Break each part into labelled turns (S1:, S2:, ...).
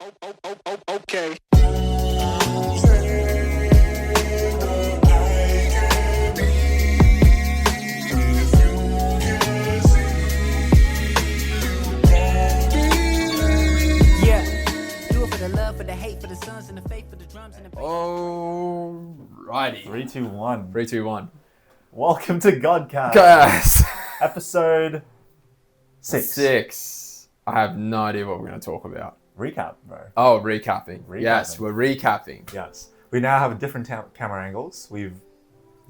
S1: Okay.
S2: Alrighty.
S3: 3, 2, 1.
S2: 3, 2, 1.
S3: Welcome to Godcast.
S2: Guys.
S3: Episode 6.
S2: 6. I have no idea what we're going to talk about.
S3: Recap, bro.
S2: Oh, recapping. Yes, we're recapping.
S3: Yes. We now have different camera angles. We've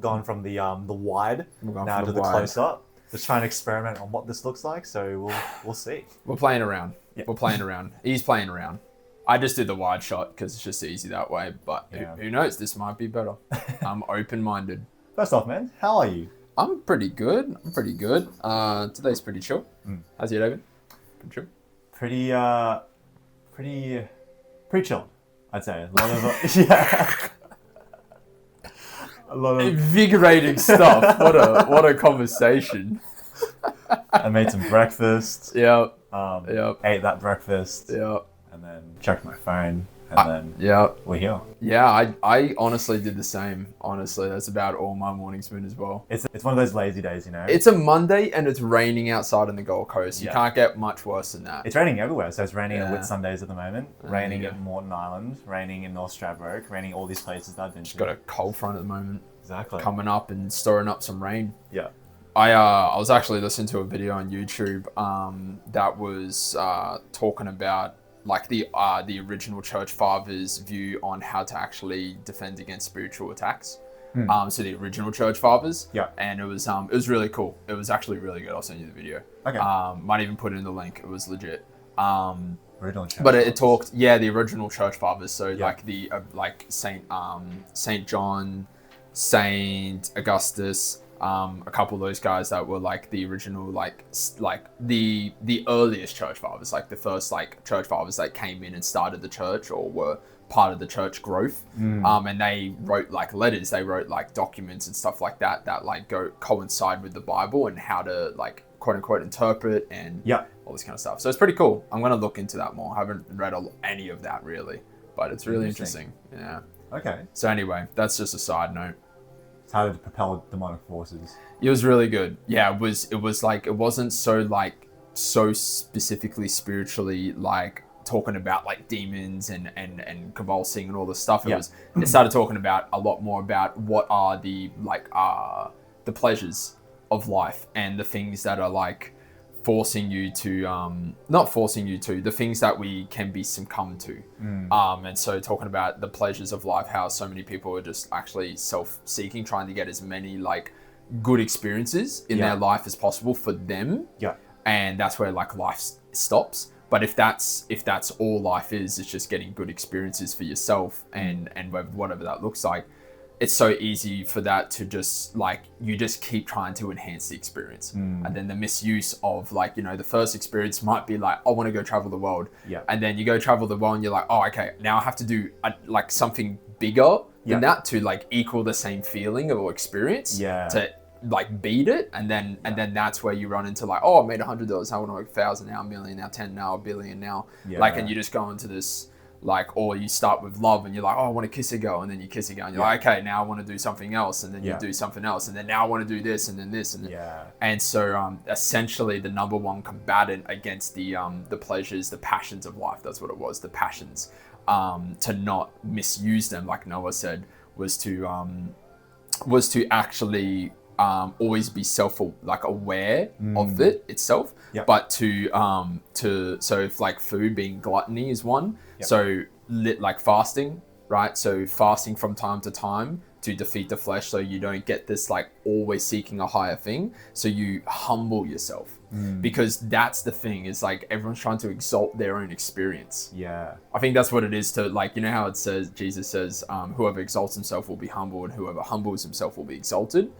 S3: gone from the wide now to the close up. Just trying to experiment on what this looks like, so we'll see.
S2: We're playing around.
S3: Yeah.
S2: We're playing around. He's playing around. I just did the wide shot because it's just easy that way, but who knows? This might be better. I'm open-minded.
S3: First off, man, how are you?
S2: I'm pretty good. Today's pretty chill. How's you, David? Pretty chill?
S3: Pretty chilled, I'd say. A lot of yeah. A lot of
S2: invigorating stuff. What a conversation.
S3: I made some breakfast.
S2: Yep.
S3: Ate that breakfast.
S2: Yep.
S3: And then checked my phone. And then we're here.
S2: Yeah, I honestly did the same. Honestly, that's about all my mornings been as well.
S3: It's one of those lazy days, you know.
S2: It's a Monday and it's raining outside on the Gold Coast. You can't get much worse than that.
S3: It's raining everywhere. So it's raining at Whitsundays at the moment.
S2: There
S3: Raining
S2: you
S3: at
S2: go.
S3: Morton Island. Raining in North Stradbroke. Raining all these places that I've been to.
S2: Just got a cold front at the moment.
S3: Exactly.
S2: Coming up and storing up some rain.
S3: Yeah.
S2: I was actually listening to a video on YouTube that was talking about like the original church fathers' view on how to actually defend against spiritual attacks. So the original church fathers.
S3: Yeah.
S2: And it was really cool. It was actually really good. I'll send you the video.
S3: Okay.
S2: Might even put it in the link. It was legit.
S3: Original church
S2: But it
S3: fathers.
S2: talked, the original church fathers. So like the like Saint John, Saint Augustus. A couple of those guys that were like the original, like the earliest church fathers, like the first like church fathers that came in and started the church or were part of the church growth. And they wrote like letters, they wrote like documents and stuff like that like coincide with the Bible and how to like quote unquote interpret and all this kind of stuff. So it's pretty cool. I'm gonna look into that more. I haven't read any of that really, but it's really interesting. Yeah.
S3: Okay.
S2: So anyway, that's just a side note.
S3: How to propel demonic forces.
S2: It was really good. Yeah, it was like, it wasn't so specifically spiritually like talking about like demons and convulsing and all this stuff. It started talking about a lot more about what are the pleasures of life and the things that are like forcing you to the things that we can be succumb to. And so talking about the pleasures of life, how so many people are just actually self-seeking, trying to get as many like good experiences in their life as possible for them. And that's where like life stops. But if that's all life is, it's just getting good experiences for yourself and whatever that looks like. It's so easy for that to just like, you just keep trying to enhance the experience. And then the misuse of like, you know, the first experience might be like, I want to go travel the world. And then you go travel the world and you're like, oh, okay, now I have to do like something bigger than that to like equal the same feeling or experience to like beat it. And then that's where you run into like, oh, I made $100. I want to make 1,000 now, a million now, 10 now, a billion now. And you just go into this, like, or you start with love and you're like, oh, I want to kiss a girl, and then you kiss a girl and you're like, okay, now I want to do something else, and then you do something else, and then now I want to do this, and then this, and and so essentially the number one combatant against the pleasures, the passions of life, that's what it was, the passions, to not misuse them, like Noah said, was to actually always be aware of it itself, but so if like food being gluttony is one, so like fasting, right? So fasting from time to time to defeat the flesh, so you don't get this like always seeking a higher thing, so you humble yourself, because that's the thing, is like everyone's trying to exalt their own experience. I think that's what it is, to like, you know how it says, Jesus says, whoever exalts himself will be humbled, and whoever humbles himself will be exalted.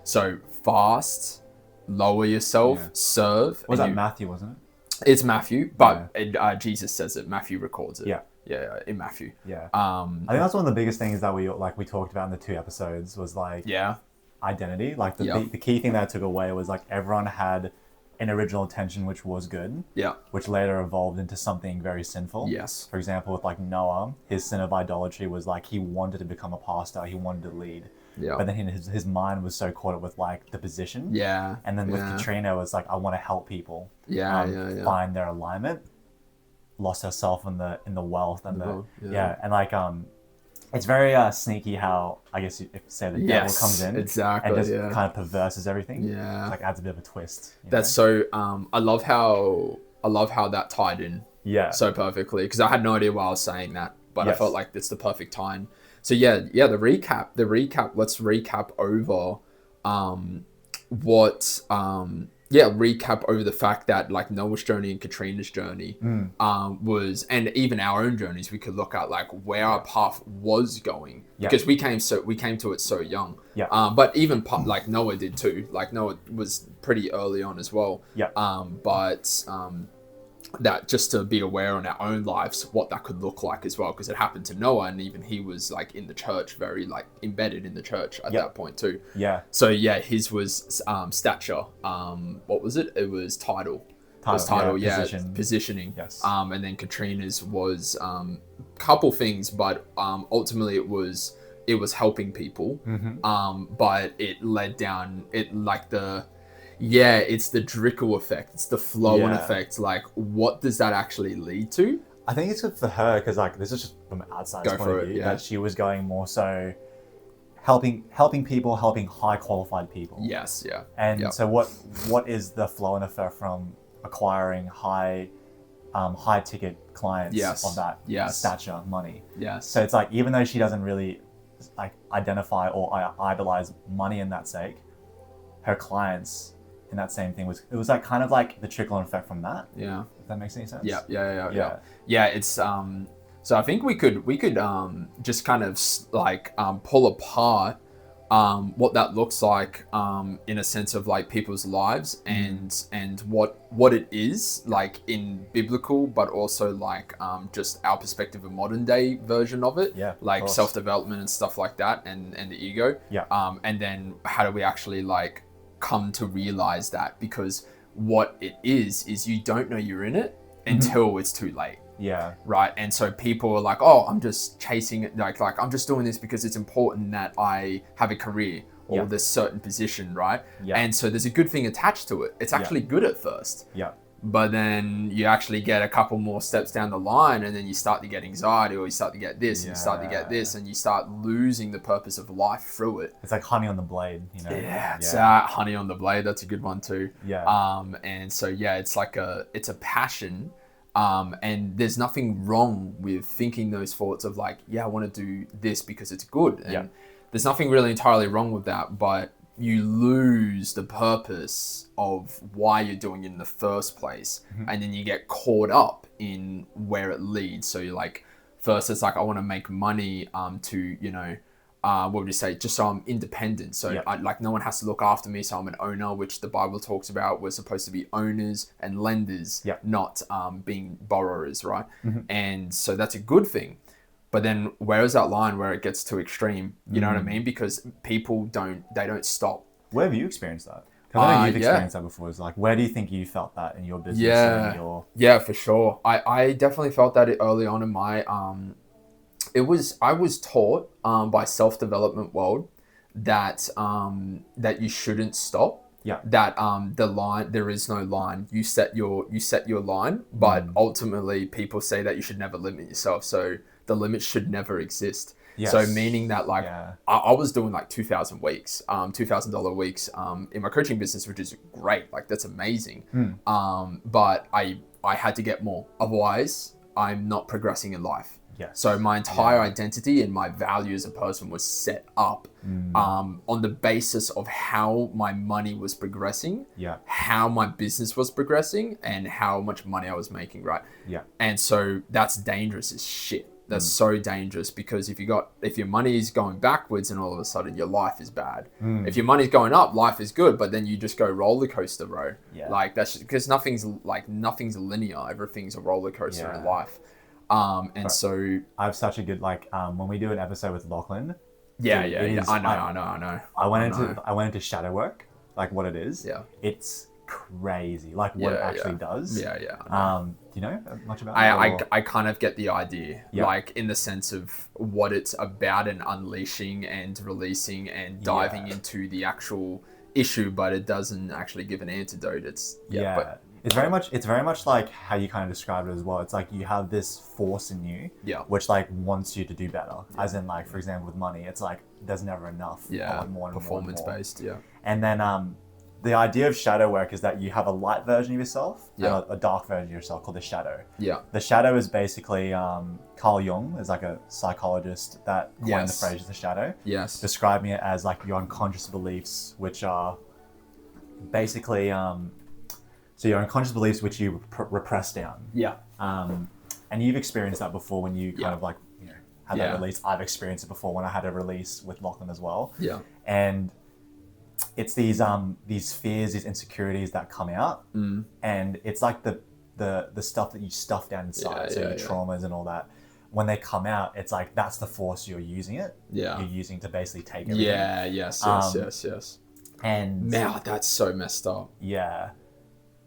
S2: So fast, lower yourself, serve.
S3: Was that Matthew, wasn't it?
S2: It's Matthew, but Jesus says it. Matthew records it. In Matthew.
S3: I think that's one of the biggest things that we talked about in the 2 episodes was like identity. Like the key thing that I took away was like everyone had an original intention which was good, which later evolved into something very sinful.
S2: Yes.
S3: For example, with like Noah, his sin of idolatry was like he wanted to become a pastor, he wanted to lead.
S2: Yeah.
S3: But then his mind was so caught up with like the position.
S2: Yeah.
S3: And then with Katrina, it was like, I want to help people. Find their alignment. Lost herself in the wealth and and like it's very sneaky how I guess you say the devil comes in and just kind of perverses everything.
S2: Yeah.
S3: Like adds a bit of a twist.
S2: That's so I love how that tied in so perfectly, because I had no idea why I was saying that, but I felt like it's the perfect time. So the recap, let's recap over recap over the fact that like Noah's journey and Katrina's journey was, and even our own journeys, we could look at like where our path was going, because we came to it so young. But even like Noah did too. Like Noah was pretty early on as well. That just to be aware on our own lives what that could look like as well, because it happened to Noah, and even he was like in the church, very like embedded in the church at that point too. So his was stature. What was it? It was title. Positioning.
S3: Yes.
S2: And then Katrina's was couple things, but ultimately it was helping people. But it led down it's the trickle effect. It's the flow-on effect. Like, what does that actually lead to?
S3: I think it's good for her because, like, this is just from an outsider's point of view, that she was going more so helping people, helping high qualified people.
S2: Yes, yeah.
S3: And so what is the flow-on effect from acquiring high ticket clients of that stature, money?
S2: Yes.
S3: So it's like, even though she doesn't really like identify or idolize money in that sake, her clients in that same thing was like kind of like the trickle effect from that.
S2: Yeah.
S3: If that makes any sense.
S2: Yeah. It's so I think we could just kind of like pull apart what that looks like in a sense of like people's lives and what it is like in biblical, but also like just our perspective, a modern day version of it. Like self-development and stuff like that, and the ego. And then how do we actually like come to realize that, because what it is you don't know you're in it until it's too late. Right. And so people are like, oh, I'm just chasing it, like I'm just doing this because it's important that I have a career or this certain position, right? And so there's a good thing attached to it. It's actually good at first. But then you actually get a couple more steps down the line, and then you start to get anxiety, or you start to get this, and you start to get this, and you start losing the purpose of life through it.
S3: It's like honey on the blade, you know?
S2: It's honey on the blade. That's a good one too. And so it's like it's a passion. And there's nothing wrong with thinking those thoughts of like, I want to do this because it's good. And there's nothing really entirely wrong with that, but you lose the purpose of why you're doing it in the first place. And then you get caught up in where it leads. So you're like, first it's like, I want to make money to, what would you say? Just so I'm independent. So I, like no one has to look after me. So I'm an owner, which the Bible talks about. We're supposed to be owners and lenders, not being borrowers, right? And so that's a good thing. But then where is that line where it gets too extreme? You know what I mean? Because people don't stop.
S3: Where have you experienced that? Because I know you've experienced that before. It's like, where do you think you felt that in your business?
S2: Yeah, for sure. I definitely felt that early on in my, I was taught by self-development world that you shouldn't stop. That the line, there is no line. You set your line, but ultimately people say that you should never limit yourself. So the limit should never exist. So meaning that like I was doing like 2,000 weeks, $2,000 weeks in my coaching business, which is great. Like that's amazing. But I had to get more. Otherwise, I'm not progressing in life. So my entire identity and my value as a person was set up on the basis of how my money was progressing, how my business was progressing, and how much money I was making, right? And so that's dangerous as shit. That's so dangerous, because if your money is going backwards and all of a sudden your life is bad. If your money's going up, life is good, but then you just go roller coaster road. Like that's just, because nothing's linear. Everything's a roller coaster in life. So
S3: I have such a good when we do an episode with Lachlan.
S2: I know.
S3: I went into shadow work, like what it is. crazy, like what it actually does.
S2: Yeah, yeah.
S3: Do you know much about
S2: it? I kind of get the idea, like in the sense of what it's about and unleashing and releasing and diving into the actual issue, but it doesn't actually give an antidote. It's but
S3: it's very much like how you kind of described it as well. It's like you have this force in you, which like wants you to do better. As in, like, for example, with money, it's like there's never enough.
S2: More performance based.
S3: And then the idea of shadow work is that you have a light version of yourself and a dark version of yourself called the shadow. The shadow is basically Carl Jung is like a psychologist that coined the phrase the shadow. Describing it as like your unconscious beliefs, which are basically so your unconscious beliefs which you repress down. And you've experienced that before when you kind of like, you know, had that release. I've experienced it before when I had a release with Lachlan as well. And it's these fears, these insecurities that come out, and it's like the stuff that you stuff down inside, so your traumas and all that. When they come out, it's like that's the force you're using it. You're using to basically take everything.
S2: Yes.
S3: And
S2: now that's so messed up.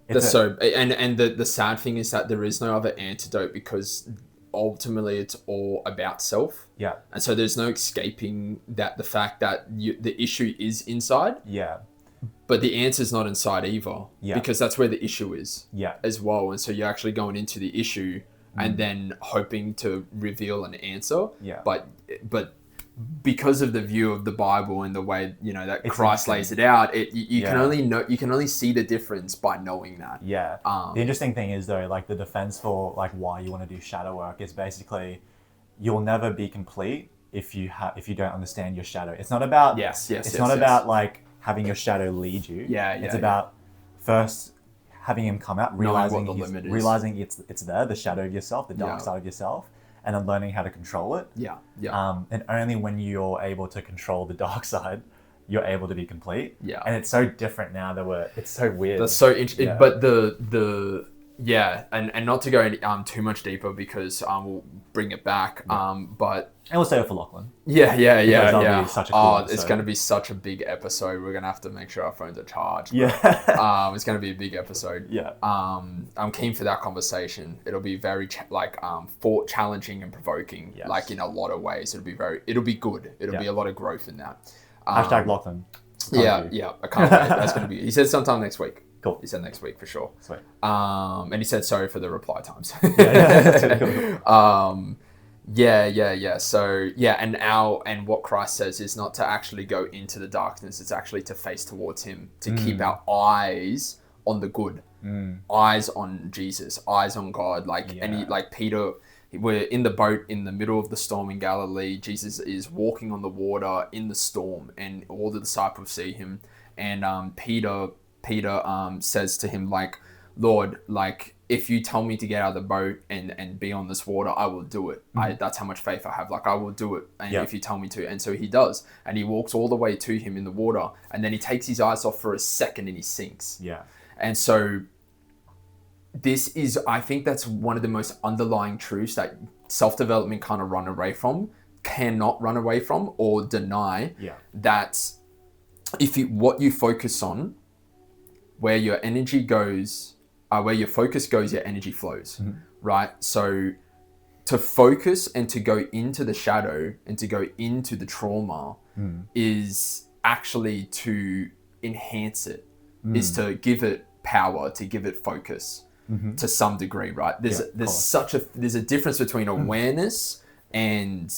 S3: It's
S2: the sad thing is that there is no other antidote, because ultimately it's all about self. And so there's no escaping the fact that the issue is inside. But the answer's not inside either. Because that's where the issue is. As well. And so you're actually going into the issue and then hoping to reveal an answer. But because of the view of the Bible and the way, you know, that Christ lays it out, you can only see the difference by knowing that.
S3: The interesting thing is though, like the defense for like why you want to do shadow work is basically you'll never be complete if you don't understand your shadow. It's not about it's not about like having your shadow lead you. It's about first having him come out, realizing it's there, the shadow of yourself, the dark side of yourself. And then learning how to control it. And only when you're able to control the dark side, you're able to be complete. And it's so different now that it's so weird.
S2: That's so interesting. But and not to go too much deeper, because we'll bring it back.
S3: And we'll save it for Lachlan.
S2: Be such a cool episode. It's going to be such a big episode. We're going to have to make sure our phones are charged. It's going to be a big episode. I'm keen for that conversation. It'll be very challenging and provoking, like in a lot of ways. It'll be good. It'll be a lot of growth in that.
S3: Hashtag Lachlan.
S2: I can't wait. That's going to be. He said sometime next week.
S3: Cool.
S2: He said next week for sure.
S3: Sweet.
S2: And he said sorry for the reply times. So and what Christ says is not to actually go into the darkness. It's actually to face towards Him, to keep our eyes on the good, eyes on Jesus, eyes on God. Like Peter, we're in the boat in the middle of the storm in Galilee. Jesus is walking on the water in the storm, and all the disciples see Him. And Peter says to Him, like, Lord, like, if you tell me to get out of the boat and be on this water, I will do it. That's how much faith I have. Like, I will do it. And if you tell me to. And so He does. And He walks all the way to Him in the water. And then He takes His eyes off for a second and He sinks. And so I think that's one of the most underlying truths that self-development kind of cannot run away from or deny. That what you focus on, where your energy goes, where your focus goes, your energy flows, right? So to focus and to go into the shadow and to go into the trauma is actually to enhance it, is to give it power, to give it focus to some degree, right? There's a difference between awareness and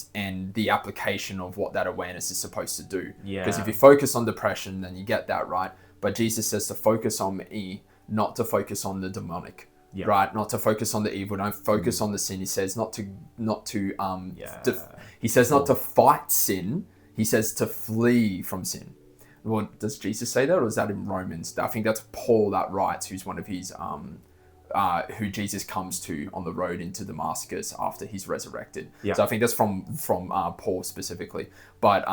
S2: the application of what that awareness is supposed to do. Because if you focus on depression, then you get that, right? But Jesus says to focus on me, not to focus on the demonic, right? Not to focus on the evil. Don't focus on the sin. He says he says not to fight sin. He says to flee from sin. Well, does Jesus say that, or is that in Romans? I think that's Paul that writes, who's one of his who Jesus comes to on the road into Damascus after he's resurrected. So I think that's from Paul specifically. But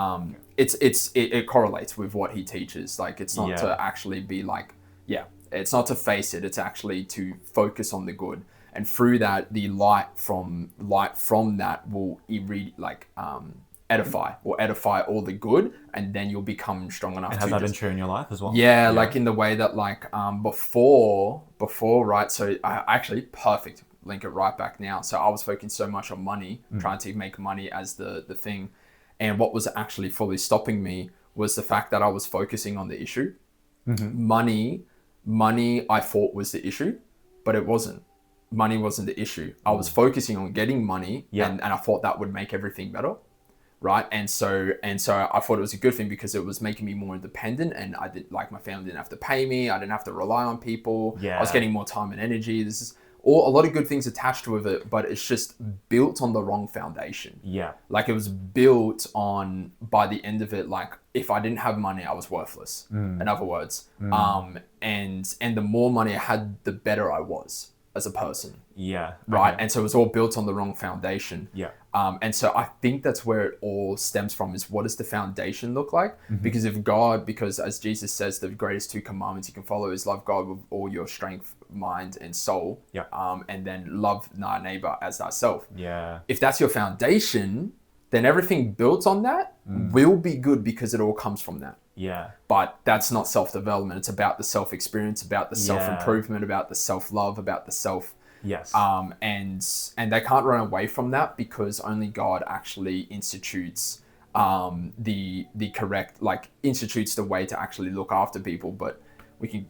S2: it correlates with what he teaches. Like, it's not to actually be like, it's not to face it. It's actually to focus on the good. And through that, the light from that will edify all the good, and then you'll become strong enough.
S3: And has that been true in your life as well?
S2: Yeah, like in the way that like before, right? So I actually perfect link it right back now. So I was focusing so much on money, trying to make money as the thing, and what was actually fully stopping me was the fact that I was focusing on the issue. Money I thought was the issue, but it wasn't. Money wasn't the issue. I was focusing on getting money, and I thought that would make everything better. Right. And so I thought it was a good thing because it was making me more independent, and I didn't like my family didn't have to pay me. I didn't have to rely on people. I was getting more time and energy. This is all a lot of good things attached with it, but it's just built on the wrong foundation.
S3: Yeah.
S2: Like it was built on, by the end of it, like if I didn't have money, I was worthless. In other words, and the more money I had, the better I was as a person.
S3: Yeah.
S2: Right.
S3: Okay.
S2: And so it was all built on the wrong foundation.
S3: Yeah.
S2: And so I think that's where it all stems from, is what does the foundation look like? Because because as Jesus says, the greatest 2 commandments you can follow is love God with all your strength, mind, and soul.
S3: Yeah.
S2: And then love thy neighbor as thyself.
S3: Yeah.
S2: If that's your foundation, then everything built on that will be good because it all comes from that.
S3: Yeah.
S2: But that's not self-development. It's about the self-experience, about the self-improvement, about the self-love, about the self.
S3: Yes.
S2: And they can't run away from that because only God actually institutes the correct, like institutes the way to actually look after people. But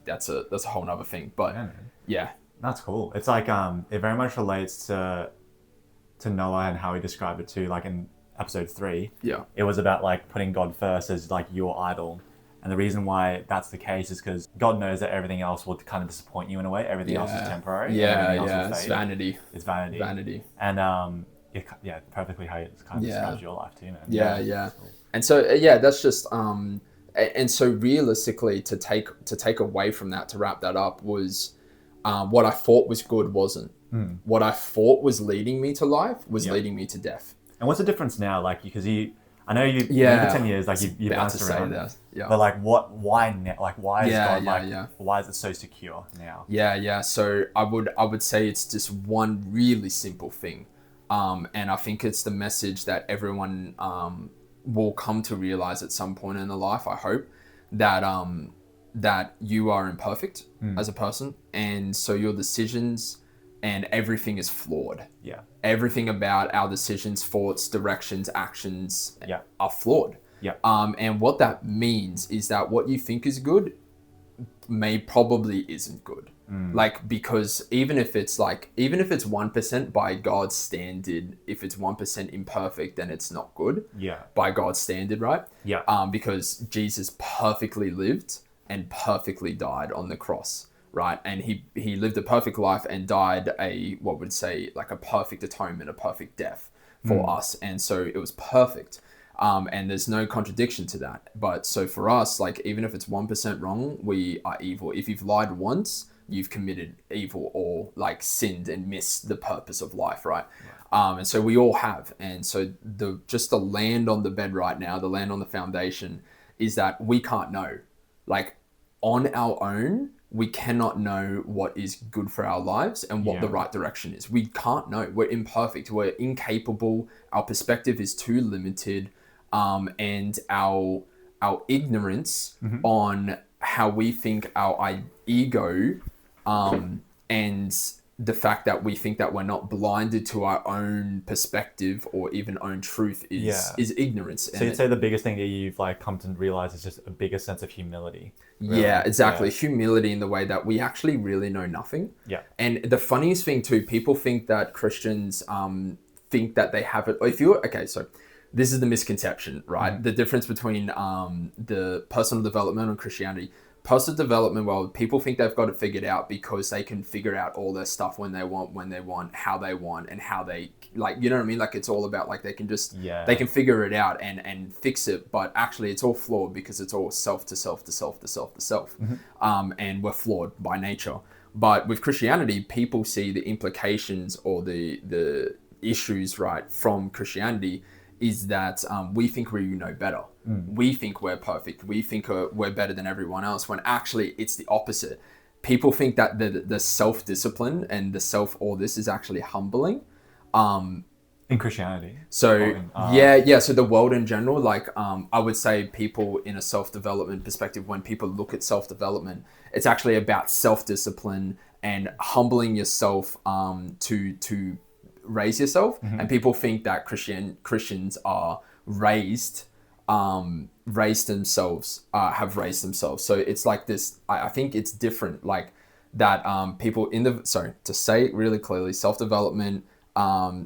S2: that's a whole nother thing. But yeah.
S3: That's cool. It's like it very much relates to Noah and how he described it too, like in episode 3.
S2: Yeah.
S3: It was about like putting God first as like your idol. And the reason why that's the case is because God knows that everything else will kind of disappoint you in a way. Everything else is temporary.
S2: Yeah. It's vanity.
S3: It's vanity.
S2: Vanity.
S3: And perfectly how it kind of describes your life too, man.
S2: Yeah. Cool. And so that's just and so realistically to take away from that, to wrap that up, was what I thought was good wasn't. What I thought was leading me to life was leading me to death.
S3: And what's the difference now? Like, because I know you've been for 10 years, like you've bounced around.
S2: Yeah.
S3: But like, why now? Like, why is God why is it so secure now?
S2: Yeah. So I would say it's just one really simple thing. And I think it's the message that everyone will come to realize at some point in their life, I hope, that you are imperfect as a person. And so your decisions and everything is flawed.
S3: Yeah.
S2: Everything about our decisions, thoughts, directions, actions are flawed.
S3: Yeah.
S2: And what that means is that what you think is good probably isn't good. Like, because even if it's 1% by God's standard, if it's 1% imperfect, then it's not good.
S3: Yeah. By
S2: God's standard, right?
S3: Yeah.
S2: Because Jesus perfectly lived and perfectly died on the cross. Right. And he lived a perfect life and died a perfect atonement, a perfect death for us. And so it was perfect. And there's no contradiction to that. But so for us, like, even if it's 1% wrong, we are evil. If you've lied once, you've committed evil or like sinned and missed the purpose of life. Right. And so we all have. And so the land on the bed right now, the land on the foundation, is that we can't know. Like, on our own, we cannot know what is good for our lives and what the right direction is. We can't know. We're imperfect. We're incapable. Our perspective is too limited. And our ignorance on how we think, our ego, and the fact that we think that we're not blinded to our own perspective or even own truth is ignorance.
S3: So you'd say the biggest thing that you've like come to realize is just a bigger sense of humility. Really.
S2: Yeah, exactly. Humility in the way that we actually really know nothing.
S3: Yeah.
S2: And the funniest thing too, people think that Christians think that they have it. So this is the misconception, right? The difference between the personal development and Christianity. Personal development, well, people think they've got it figured out because they can figure out all their stuff when they want, how they want, and how they, like, you know what I mean? Like, it's all about, like, they can just, they can figure it out and fix it, but actually it's all flawed because it's all self to self to self to self to self. And we're flawed by nature. But with Christianity, people see the implications or the issues, right, from Christianity is that we think we know better. We think we're perfect. We think we're better than everyone else, when actually it's the opposite. People think that the self-discipline and the self all this is actually humbling.
S3: In Christianity.
S2: So yeah. So the world in general, like I would say people in a self-development perspective, when people look at self-development, it's actually about self-discipline and humbling yourself to raise yourself. And people think that Christians are raised themselves, have raised themselves. So it's like this, I think it's different, like that people to say it really clearly, self-development,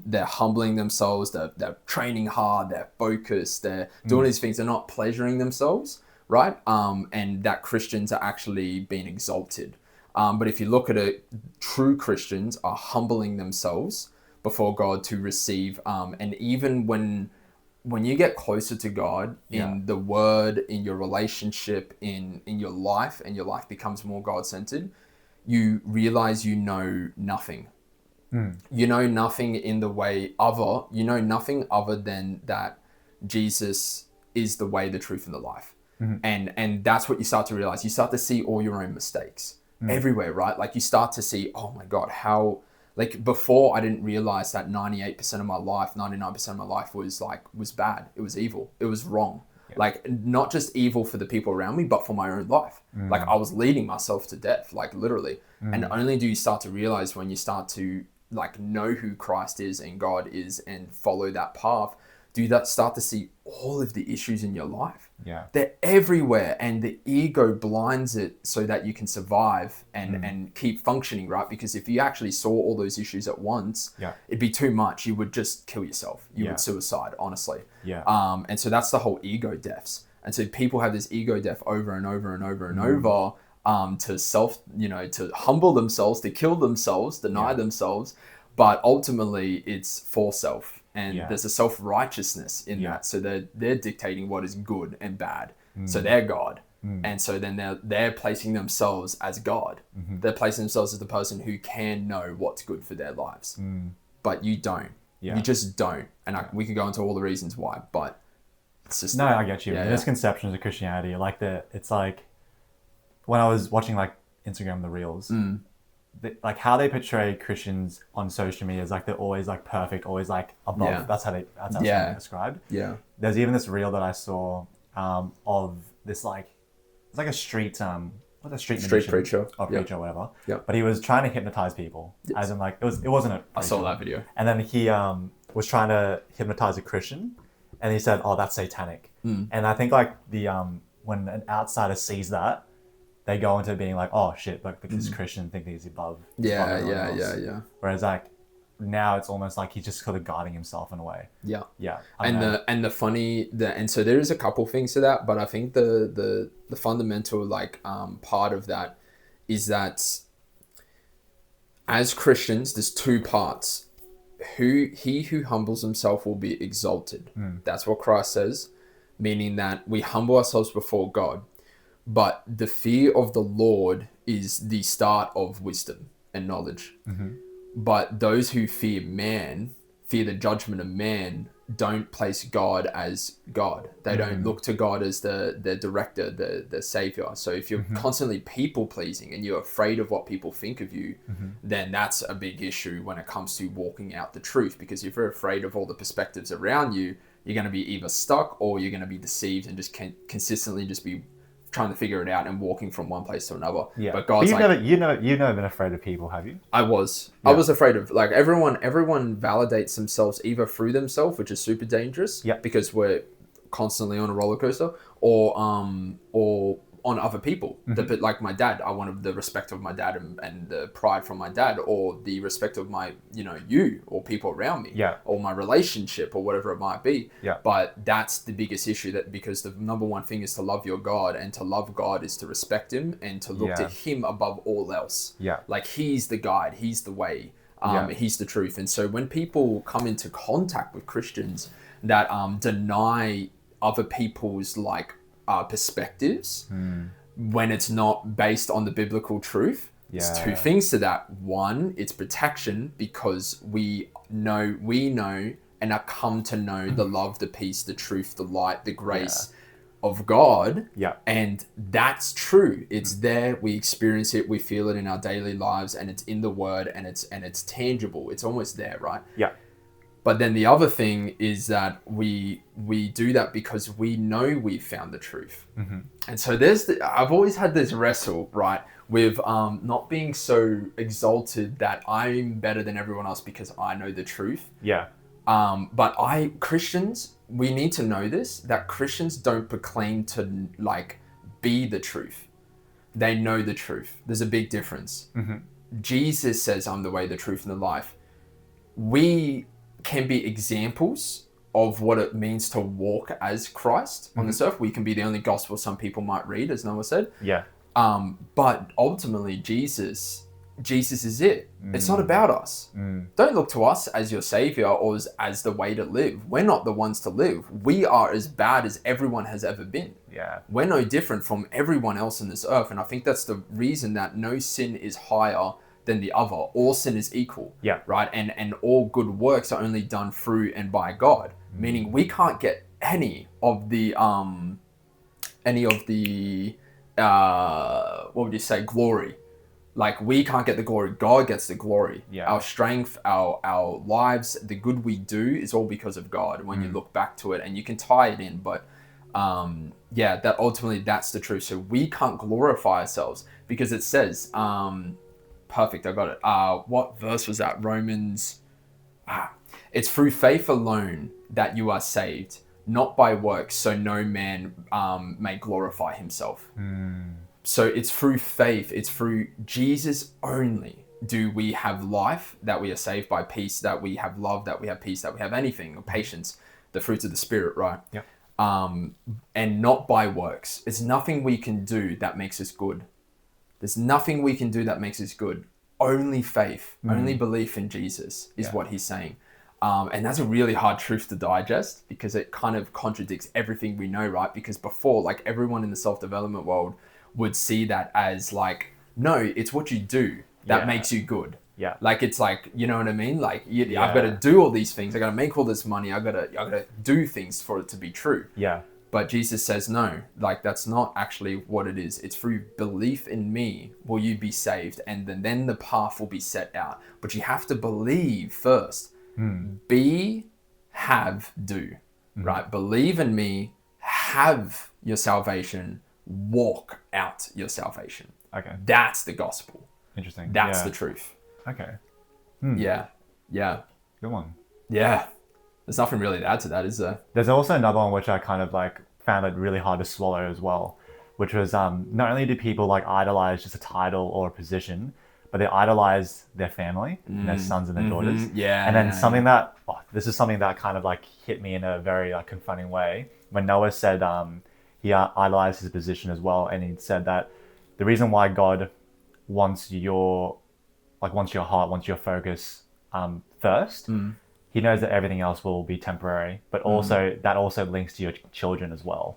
S2: they're humbling themselves, they're training hard, they're focused, they're doing these things, they're not pleasuring themselves, right? And that Christians are actually being exalted. But if you look at it, true Christians are humbling themselves before God to receive, and even when you get closer to God in the word, in your relationship, in your life, and your life becomes more God-centered, you realize you know nothing. You know nothing nothing other than that Jesus is the way, the truth, and the life. And that's what you start to realize. You start to see all your own mistakes everywhere, right? Like you start to see, oh my God, how, like before I didn't realize that 98% of my life, 99% of my life was bad. It was evil. It was wrong. Like not just evil for the people around me, but for my own life. Like I was leading myself to death, like literally. And only do you start to realize when you start to like know who Christ is and God is and follow that path, do that start to see all of the issues in your life. They're everywhere, and the ego blinds it so that you can survive and keep functioning, right? Because if you actually saw all those issues at once, it'd be too much. You would just kill yourself. You would suicide, honestly. And so that's the whole ego deaths. And so people have this ego death over and over and over and over, to humble themselves, to kill themselves, deny themselves, but ultimately it's for self. And there's a self-righteousness in that. So they're dictating what is good and bad. So they're God. And so then they're placing themselves as God. They're placing themselves as the person who can know what's good for their lives. But you don't. You just don't. And we can go into all the reasons why, but it's just...
S3: No, I get you. The misconceptions of Christianity, it's like when I was watching like Instagram, the Reels, like how they portray Christians on social media is like they're always like perfect, always like above. That's how it's described. There's even this reel that I saw of this like, it's like a street what's a street
S2: preacher
S3: or preacher or whatever. But he was trying to hypnotize people, as in like it wasn't a preacher.
S2: I saw that video.
S3: And then he was trying to hypnotize a Christian, and he said, "Oh, that's satanic." And I think like the when an outsider sees that, they go into being like, oh shit, like this Christian think he's above.
S2: Yeah.
S3: Whereas like now it's almost like he's just sort of guarding himself in a way.
S2: And so there is a couple things to that, but I think the fundamental like part of that is that as Christians, there's two parts. He who humbles himself will be exalted. That's what Christ says, meaning that we humble ourselves before God. But the fear of the Lord is the start of wisdom and knowledge. But those who fear man, fear the judgment of man, don't place God as God. They don't look to God as the director, the savior. So if you're constantly people pleasing and you're afraid of what people think of you, then that's a big issue when it comes to walking out the truth. Because if you're afraid of all the perspectives around you, you're going to be either stuck or you're going to be deceived and just consistently just be trying to figure it out and walking from one place to another. But God's
S3: you've never been afraid of people, have you?
S2: I was afraid of, like, everyone validates themselves either through themselves, which is super dangerous because we're constantly on a roller coaster, or on other people. But like my dad, I wanted the respect of my dad and the pride from my dad, or the respect of my, you or people around me, or my relationship or whatever it might be. But that's the biggest issue, that because the number one thing is to love your God, and to love God is to respect him and to look to him above all else. Like he's the guide, he's the way, he's the truth. And so when people come into contact with Christians that deny other people's like perspectives, when it's not based on the biblical truth, there's two things to that. One, it's protection, because we know and are come to know the love, the peace, the truth, the light, the grace of God. And that's true. It's there. We experience it. We feel it in our daily lives, and it's in the word, and it's tangible. It's almost there, right? But then the other thing is that we do that because we know we've found the truth. And so I've always had this wrestle, right, with not being so exalted that I'm better than everyone else because I know the truth.
S3: Yeah.
S2: But Christians, we need to know this, that Christians don't proclaim to like be the truth. They know the truth. There's a big difference. Jesus says, I'm the way, the truth, and the life. We can be examples of what it means to walk as Christ on this earth. We can be the only gospel some people might read, as Noah said.
S3: Yeah.
S2: But ultimately, Jesus is it. It's not about us. Don't look to us as your savior or as the way to live. We're not the ones to live. We are as bad as everyone has ever been.
S3: Yeah.
S2: We're no different from everyone else in this earth. And I think that's the reason that no sin is higher than the other. All sin is equal.
S3: Yeah.
S2: Right. And all good works are only done through and by God. Meaning we can't get any of the what would you say, glory. Like, we can't get the glory. God gets the glory. Yeah. Our strength, our lives, the good we do is all because of God when you look back to it, and you can tie it in. But that ultimately, that's the truth. So we can't glorify ourselves because it says, perfect, I got it. What verse was that? Romans. It's through faith alone that you are saved, not by works, so no man may glorify himself. So it's through faith, it's through Jesus only do we have life, that we are saved, by peace, that we have love, that we have peace, that we have anything, or patience, the fruits of the Spirit, right?
S3: Yeah.
S2: And not by works. It's nothing we can do that makes us good. There's nothing we can do that makes us good. Only faith, only belief in Jesus is what he's saying. And that's a really hard truth to digest because it kind of contradicts everything we know, right? Because before, like, everyone in the self-development world would see that as like, no, it's what you do that makes you good. Yeah. Like, it's like, you know what I mean? Like, I've got to do all these things. I got to make all this money. I got to do things for it to be true. Yeah. But Jesus says, no, like, that's not actually what it is. It's through belief in me will you be saved. And then the path will be set out. But you have to believe first. Be, have, do. Right? Believe in me, have your salvation, walk out your salvation. Okay. That's the gospel. Interesting. That's the truth. Okay. Yeah. Good one. Yeah. There's nothing really to add to that, is there?
S3: There's also another one which I kind of like found it really hard to swallow as well, which was not only do people like idolize just a title or a position, but they idolize their family and their sons and their daughters. Yeah. And then this is something that kind of like hit me in a very like confronting way when Noah said he idolized his position as well, and he said that the reason why God wants your heart, wants your focus first. He knows that everything else will be temporary, but also that also links to your children as well.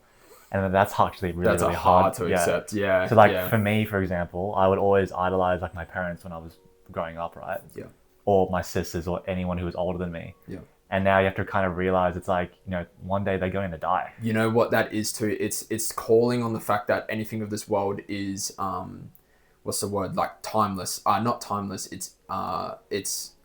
S3: And that's actually really hard
S2: to accept. Yeah.
S3: So like for me, for example, I would always idolize like my parents when I was growing up, right? Yeah. Or my sisters or anyone who was older than me. Yeah. And now you have to kind of realize it's like, you know, one day they're going to die.
S2: You know what that is too? It's calling on the fact that anything of this world is what's the word? Like timeless. Not timeless. It's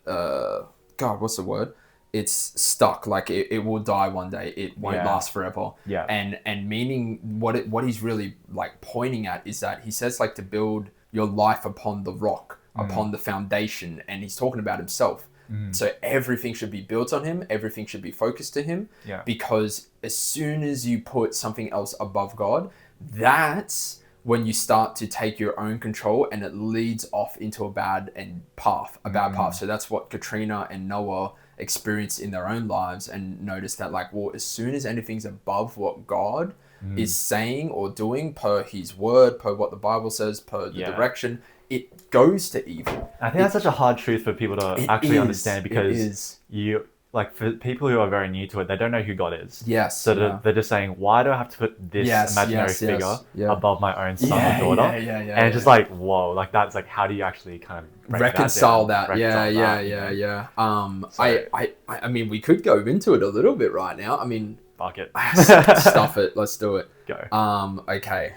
S2: God, what's the word? It's stuck. Like it will die one day. It won't last forever. Yeah. And meaning what he's really like pointing at is that he says like to build your life upon the rock, upon the foundation, and he's talking about himself. So everything should be built on him. Everything should be focused to him. Yeah. Because as soon as you put something else above God, that's when you start to take your own control, and it leads off into a bad path. So that's what Katrina and Noah experienced in their own lives, and noticed that like, well, as soon as anything's above what God is saying or doing per his word, per what the Bible says, per the direction, it goes to evil.
S3: I think that's such a hard truth for people to actually understand, because you, like, for people who are very new to it, they don't know who God is. Yes. So they're just saying, why do I have to put this imaginary figure above my own son or daughter? And it's just like, whoa, like that's like, how do you actually kind of
S2: reconcile that? I mean, we could go into it a little bit right now. I mean,
S3: fuck it.
S2: Stuff it. Let's do it.
S3: Go.
S2: Okay.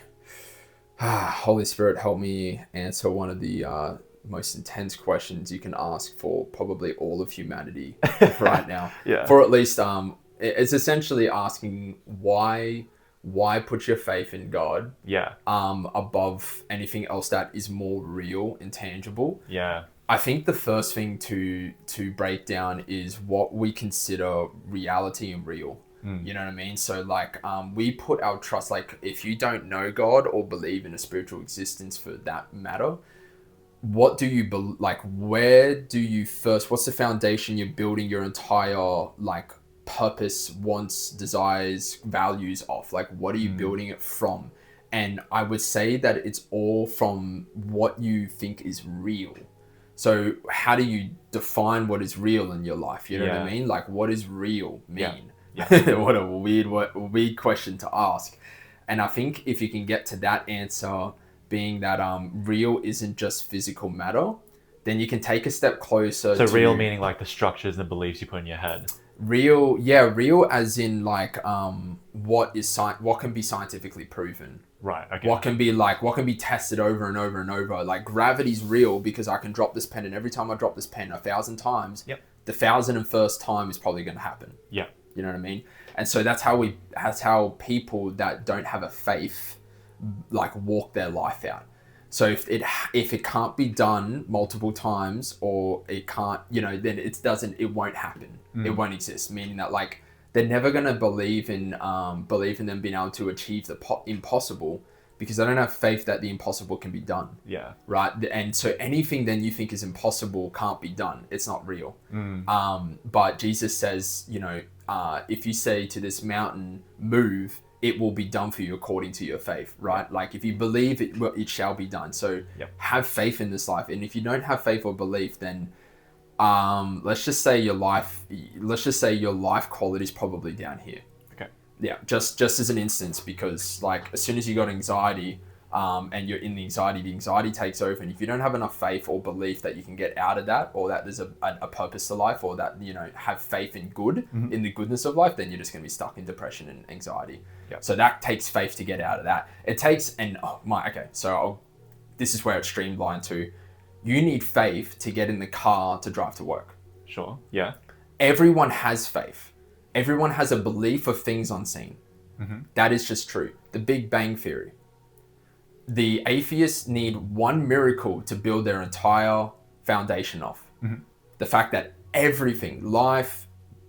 S2: Holy Spirit, help me answer one of the most intense questions you can ask for probably all of humanity right now.
S3: Yeah.
S2: For at least, it's essentially asking why put your faith in God?
S3: Yeah.
S2: Above anything else that is more real and tangible.
S3: Yeah.
S2: I think the first thing to break down is what we consider reality and real. You know what I mean? So like, we put our trust, like if you don't know God or believe in a spiritual existence for that matter, what do you where do you first, what's the foundation you're building your entire like purpose, wants, desires, values off? Like, what are you building it from? And I would say that it's all from what you think is real. So how do you define what is real in your life? You know what I mean? Like, what does real mean? Yeah. What a weird question to ask. And I think if you can get to that answer being that real isn't just physical matter, then you can take a step closer.
S3: So real meaning like the structures and beliefs you put in your head.
S2: Real as in like what can be scientifically proven.
S3: Right. Okay.
S2: What can be tested over and over and over. Like gravity's real because I can drop this pen, and every time I drop this pen 1,000 times, the 1,001st time is probably going to happen. Yeah. You know what I mean? And so that's how people that don't have a faith like walk their life out. So if it can't be done multiple times, or it can't, then it won't happen. It won't exist. Meaning that like they're never gonna believe in them being able to achieve the impossible, because they don't have faith that the impossible can be done. Yeah. Right. And so anything then you think is impossible can't be done. It's not real. But Jesus says, if you say to this mountain, move, it will be done for you according to your faith, right? Like if you believe it, it shall be done. So have faith in this life. And if you don't have faith or belief, then let's just say your life quality is probably down here. Okay. Yeah, just as an instance, because like as soon as you got anxiety, and you're in the anxiety takes over. And if you don't have enough faith or belief that you can get out of that, or that there's a purpose to life, or that, have faith in good, in the goodness of life, then you're just going to be stuck in depression and anxiety. Yep. So that takes faith to get out of that. It takes, this is where it's streamlined to, you need faith to get in the car to drive to work. Sure. Yeah. Everyone has faith. Everyone has a belief of things unseen. That is just true. The Big Bang Theory. The atheists need one miracle to build their entire foundation off. The fact that everything, life,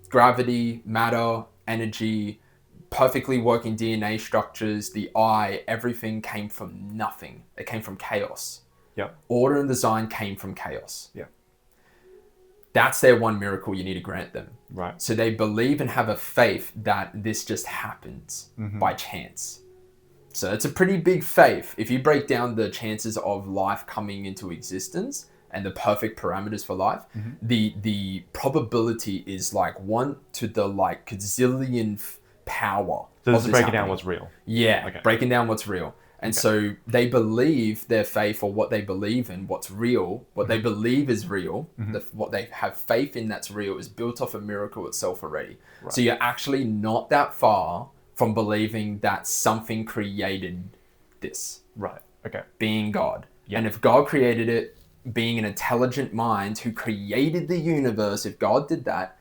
S2: gravity, matter, energy, perfectly working DNA structures, the eye, everything came from nothing. It came from chaos. Yep. Order and design came from chaos. Yeah. That's their one miracle you need to grant them. Right. So they believe and have a faith that this just happens by chance. So it's a pretty big faith. If you break down the chances of life coming into existence and the perfect parameters for life, the probability is like 1 to the like gazillion power.
S3: So this is breaking down what's real.
S2: Yeah, okay. Breaking down what's real. And so they believe their faith, or what they believe in, what's real, what they believe is real, what they have faith in that's real is built off a miracle itself already. Right. So you're actually not that far from believing that something created this. Right. Okay. Being God. Yep. And if God created it, being an intelligent mind who created the universe, if God did that,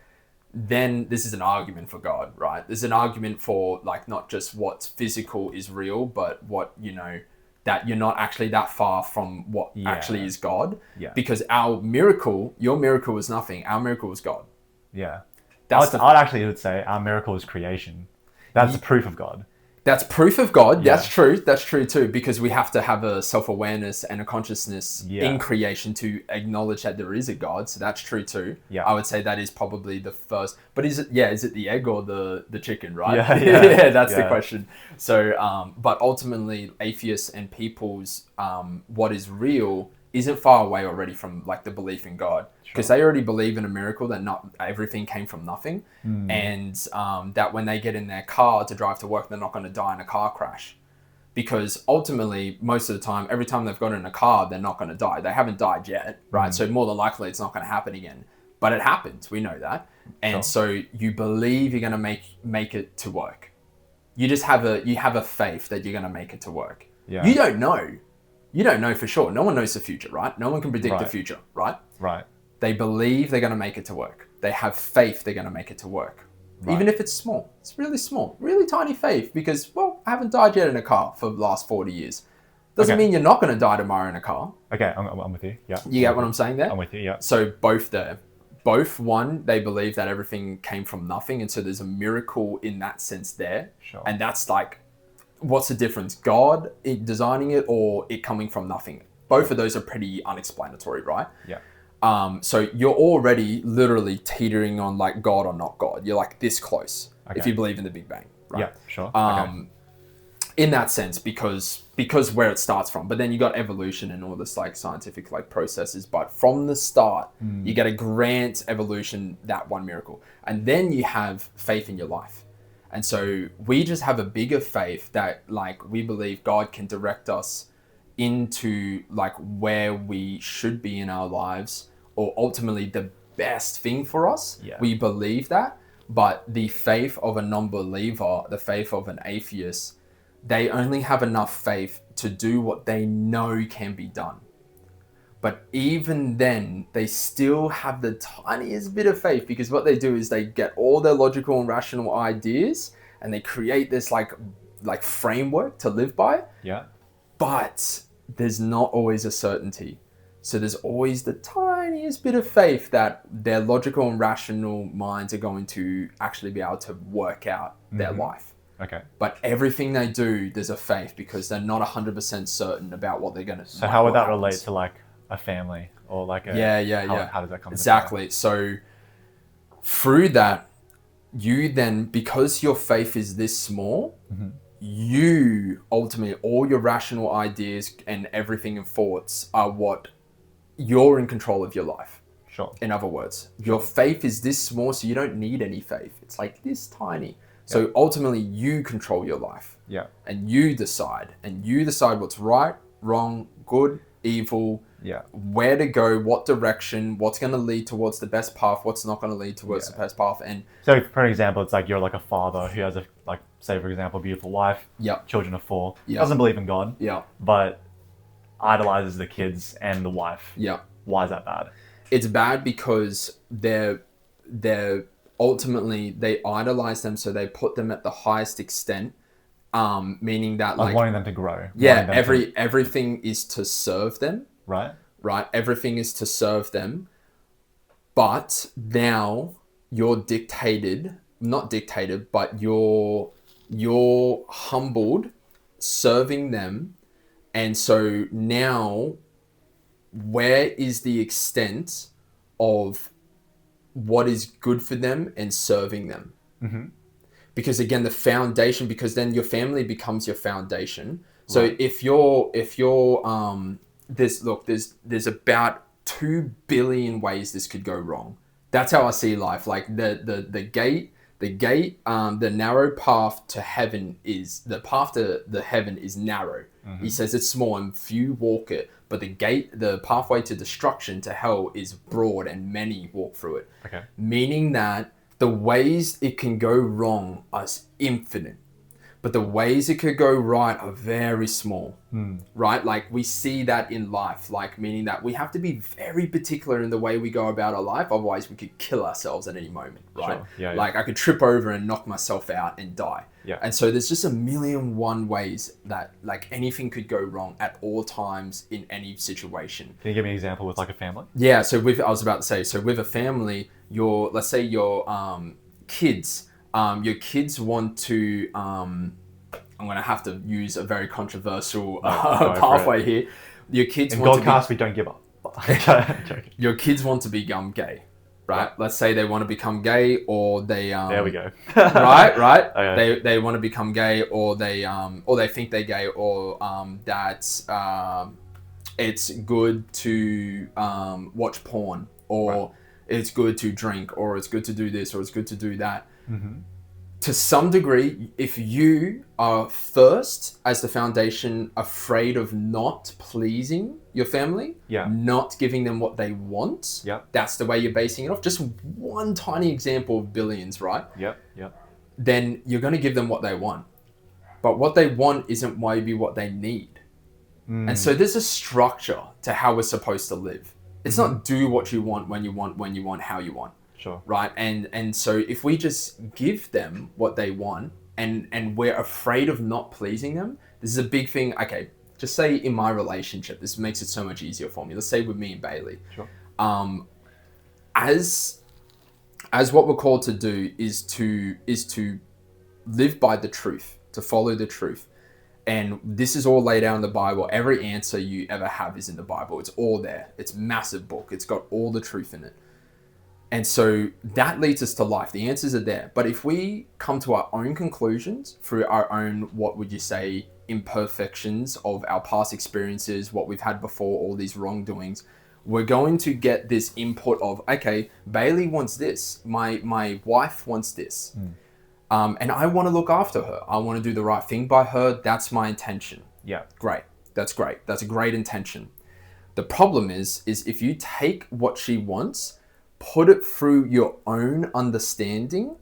S2: then this is an argument for God, right? There's an argument for like not just what's physical is real, but what, that you're not actually that far from what actually is God. Yeah. Because your miracle is nothing. Our miracle is God. Yeah.
S3: I'd actually say our miracle is creation. That's the proof of God.
S2: That's proof of God. Yeah. That's true. That's true too, because we have to have a self-awareness and a consciousness in creation to acknowledge that there is a God. So that's true too. Yeah. I would say that is probably the first. But is it the egg or the chicken, right? Yeah, that's the question. So, but ultimately, atheists and people's what is real isn't far away already from like the belief in God, because they already believe in a miracle that not everything came from nothing, and that when they get in their car to drive to work, they're not going to die in a car crash, because ultimately most of the time, every time they've got in a car, they're not going to die. They haven't died yet, right? So more than likely it's not going to happen again, but it happens. We know that. And so you believe you're going to make it to work. You just have a faith that you're going to make it to work. Yeah. You don't know. You don't know for sure. No one knows the future, right? No one can predict the future, right?
S3: Right.
S2: They believe they're going to make it to work. They have faith they're going to make it to work. Right. Even if it's small. It's really small. Really tiny faith because, well, I haven't died yet in a car for the last 40 years. Doesn't mean you're not going to die tomorrow in a car.
S3: Okay, I'm with you. Yeah.
S2: You get what I'm saying there?
S3: I'm with you, yeah.
S2: So both there. Both, one, they believe that everything came from nothing. And so there's a miracle in that sense there.
S3: Sure.
S2: And that's like, what's the difference? God designing it or it coming from nothing? Both of those are pretty unexplanatory, right?
S3: Yeah.
S2: So you're already literally teetering on like God or not God. You're like this close if you believe in the Big Bang, right?
S3: Yeah, sure.
S2: In that sense, because where it starts from. But then you got evolution and all this like scientific like processes. But from the start, you get to grant evolution that one miracle. And then you have faith in your life. And so we just have a bigger faith that like we believe God can direct us into like where we should be in our lives or ultimately the best thing for us.
S3: Yeah.
S2: We believe that. But the faith of a non-believer, the faith of an atheist, they only have enough faith to do what they know can be done. But even then, they still have the tiniest bit of faith because what they do is they get all their logical and rational ideas and they create this like framework to live by.
S3: Yeah.
S2: But there's not always a certainty. So there's always the tiniest bit of faith that their logical and rational minds are going to actually be able to work out their life.
S3: Okay.
S2: But everything they do, there's a faith because they're not 100% certain about what they're going to do.
S3: So how would that relate to like a family or like a...
S2: Yeah.
S3: How does that come
S2: Exactly. So through that, you then, because your faith is this small, you ultimately, all your rational ideas and everything and thoughts are what you're in control of your life.
S3: Sure.
S2: In other words, your faith is this small, so you don't need any faith. It's like this tiny. So ultimately, you control your life.
S3: Yeah.
S2: And you decide what's right, wrong, good, evil, where to go, what direction, what's going to lead towards the best path, what's not going to lead towards the best path. And
S3: so, for example, it's like you're like a father who has a, like, say, for example, a beautiful wife, children of 4, doesn't believe in God, but idolizes the kids and the wife.
S2: Yeah.
S3: Why is that bad?
S2: It's bad because they're ultimately, they idolize them, so they put them at the highest extent, meaning that like
S3: wanting them to grow.
S2: Yeah, everything is to serve them.
S3: Right.
S2: Everything is to serve them. But now you're not dictated, but you're humbled serving them. And so now, where is the extent of what is good for them and serving them? Because again, the foundation, because then your family becomes your foundation. So if you're there's about 2 billion ways this could go wrong. That's how I see life. Like the gate, the narrow path to heaven is narrow. He says it's small and few walk it, but the pathway to destruction, to hell, is broad and many walk through it.
S3: Okay.
S2: Meaning that the ways it can go wrong are infinite, but the ways it could go right are very small, right? Like we see that in life, like meaning that we have to be very particular in the way we go about our life. Otherwise we could kill ourselves at any moment, right?
S3: Sure. Yeah,
S2: like I could trip over and knock myself out and die.
S3: Yeah.
S2: And so there's just 1,000,001 ways that like anything could go wrong at all times in any situation.
S3: Can you give me an example with like a family?
S2: Yeah. So with a family, let's say your kids, your kids want to, I'm going to have to use a very controversial pathway here. Your kids
S3: in
S2: want
S3: Godcast, we don't give up.
S2: Your kids want to become gay, right? Let's say they want to become gay, or they
S3: there we go.
S2: right.
S3: Okay.
S2: They want to become gay, or they think they're gay, or that it's good to watch porn, or it's good to drink, or it's good to do this, or it's good to do that. To some degree, if you are first, as the foundation, afraid of not pleasing your family, not giving them what they want, that's the way you're basing it off. Just one tiny example of billions, right? Then you're going to give them what they want. But what they want isn't maybe what they need. And so there's a structure to how we're supposed to live. It's not do what you want, when you want, how you want.
S3: Sure.
S2: Right? And so if we just give them what they want and we're afraid of not pleasing them, this is a big thing. Okay, just say in my relationship, this makes it so much easier for me. Let's say with me and Bailey.
S3: Sure.
S2: As what we're called to do is to live by the truth, to follow the truth. And this is all laid out in the Bible. Every answer you ever have is in the Bible. It's all there. It's a massive book. It's got all the truth in it. And so that leads us to life. The answers are there. But if we come to our own conclusions through our own, what would you say, imperfections of our past experiences, what we've had before, all these wrongdoings, we're going to get this input of, okay, Bailey wants this. My wife wants this. And I want to look after her. I want to do the right thing by her. That's my intention.
S3: Yeah.
S2: Great. That's great. That's a great intention. The problem is if you take what she wants, put it through your own understanding,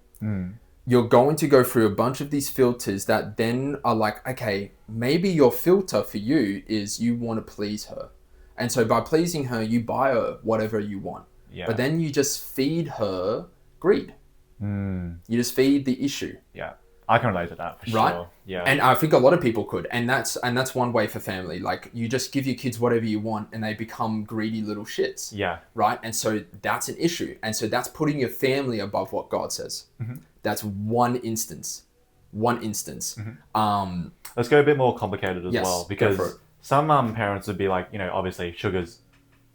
S2: you're going to go through a bunch of these filters that then are like, okay, maybe your filter for you is you want to please her. And so by pleasing her, you buy her whatever you want.
S3: Yeah.
S2: But then you just feed her greed. You just feed the issue.
S3: Yeah. I can relate to that for
S2: right?
S3: sure. Yeah.
S2: And I think a lot of people could. And that's one way for family. Like, you just give your kids whatever you want and they become greedy little shits.
S3: Yeah.
S2: Right? And so that's an issue. And so that's putting your family above what God says. That's one instance. Let's
S3: go a bit more complicated as well, because some parents would be like, obviously sugar's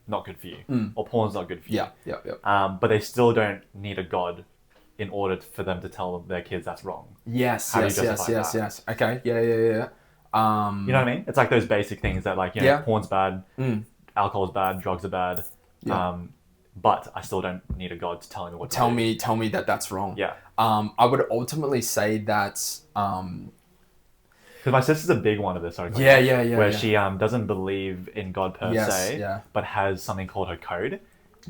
S3: not good for you, or porn's not good for you.
S2: Yeah.
S3: But they still don't need a God in order for them to tell their kids that's wrong.
S2: Yes. Okay. Yeah.
S3: You know what I mean? It's like those basic things that, like, porn's bad, alcohol's bad, drugs are bad.
S2: Yeah.
S3: But I still don't need a God to tell me what to do.
S2: Tell me that that's wrong.
S3: Yeah.
S2: I would ultimately say that,
S3: because my sister's a big one of this. Where she doesn't believe in God per se, but has something called her code.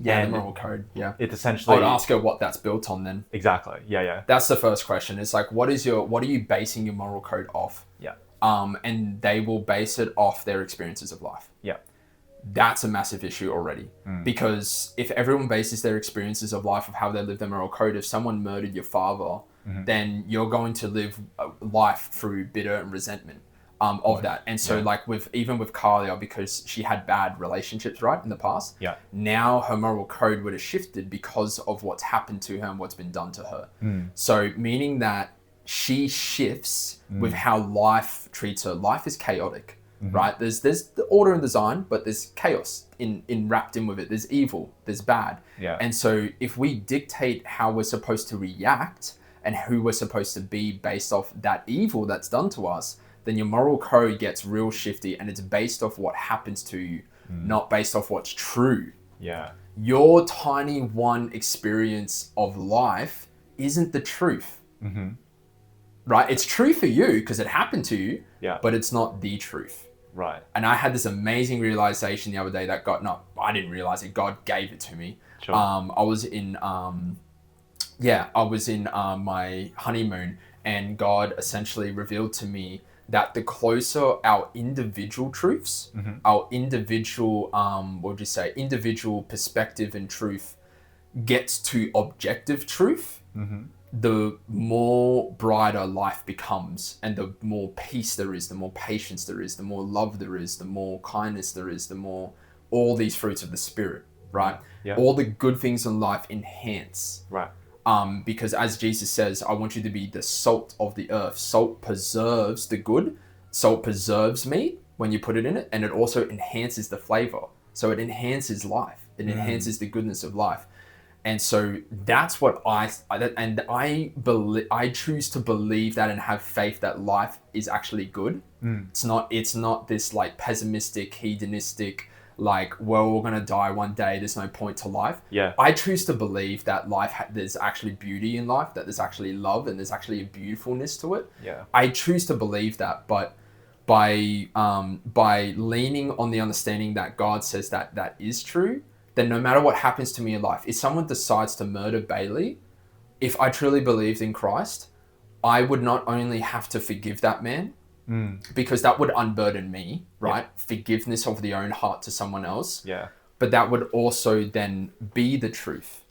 S2: Yeah, the moral code. Yeah.
S3: It's essentially...
S2: I would ask her what that's built on then.
S3: Exactly. Yeah.
S2: That's the first question. It's like, what are you basing your moral code off?
S3: Yeah.
S2: And they will base it off their experiences of life.
S3: Yeah.
S2: That's a massive issue already. Because if everyone bases their experiences of life of how they live their moral code, if someone murdered your father, then you're going to live life through bitter and resentment of that. And so like with Kalia, because she had bad relationships, right, in the past, now her moral code would have shifted because of what's happened to her and what's been done to her. So meaning that she shifts with how life treats her. Life is chaotic, right? There's the order and design, but there's chaos in wrapped in with it. There's evil, there's bad.
S3: Yeah.
S2: And so if we dictate how we're supposed to react and who we're supposed to be based off that evil that's done to us, then your moral code gets real shifty, and it's based off what happens to you, not based off what's true.
S3: Yeah.
S2: Your tiny one experience of life isn't the truth. Right? It's true for you because it happened to you, but it's not the truth.
S3: Right.
S2: And I had this amazing realization the other day that I didn't realize it. God gave it to me.
S3: Sure.
S2: I was in my honeymoon, and God essentially revealed to me that the closer our individual truths, our individual, individual perspective and truth gets to objective truth, the more brighter life becomes, and the more peace there is, the more patience there is, the more love there is, the more kindness there is, the more all these fruits of the Spirit, right?
S3: Yeah.
S2: All the good things in life enhance.
S3: Right.
S2: Because as Jesus says, I want you to be the salt of the earth. Salt preserves the good. Salt preserves meat when you put it in it, and it also enhances the flavor. So it enhances life. It enhances the goodness of life. And so that's what I choose to believe that and have faith that life is actually good. It's not this like pessimistic, hedonistic, like, well, we're going to die one day, there's no point to life.
S3: Yeah.
S2: I choose to believe that there's actually beauty in life, that there's actually love, and there's actually a beautifulness to it.
S3: Yeah.
S2: I choose to believe that, but by leaning on the understanding that God says that is true, then no matter what happens to me in life, if someone decides to murder Bailey, if I truly believed in Christ, I would not only have to forgive that man, because that would unburden me, right? Forgiveness of the own heart to someone else.
S3: Yeah.
S2: But that would also then be the truth.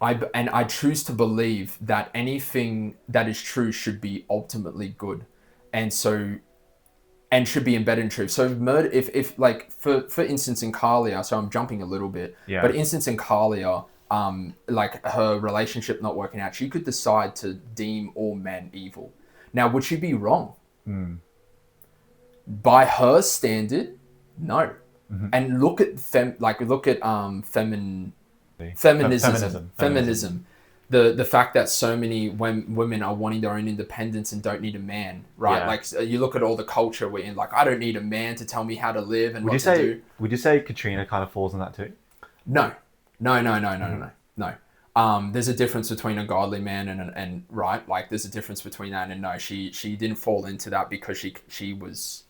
S2: I choose to believe that anything that is true should be ultimately good. And should be embedded in truth. So murder, if like, for instance, in Kalia, so I'm jumping a little bit, but instance in Kalia, like her relationship not working out, she could decide to deem all men evil. Now, would she be wrong? By her standard, no. And look at feminism. The fact that so many women are wanting their own independence and don't need a man, right? Like, you look at all the culture we're in, like, I don't need a man to tell me how to live and what to do.
S3: Would you say Katrina kind of falls in that too?
S2: No. There's a difference between a godly man and right? Like, there's a difference between that, and no, she didn't fall into that because she was,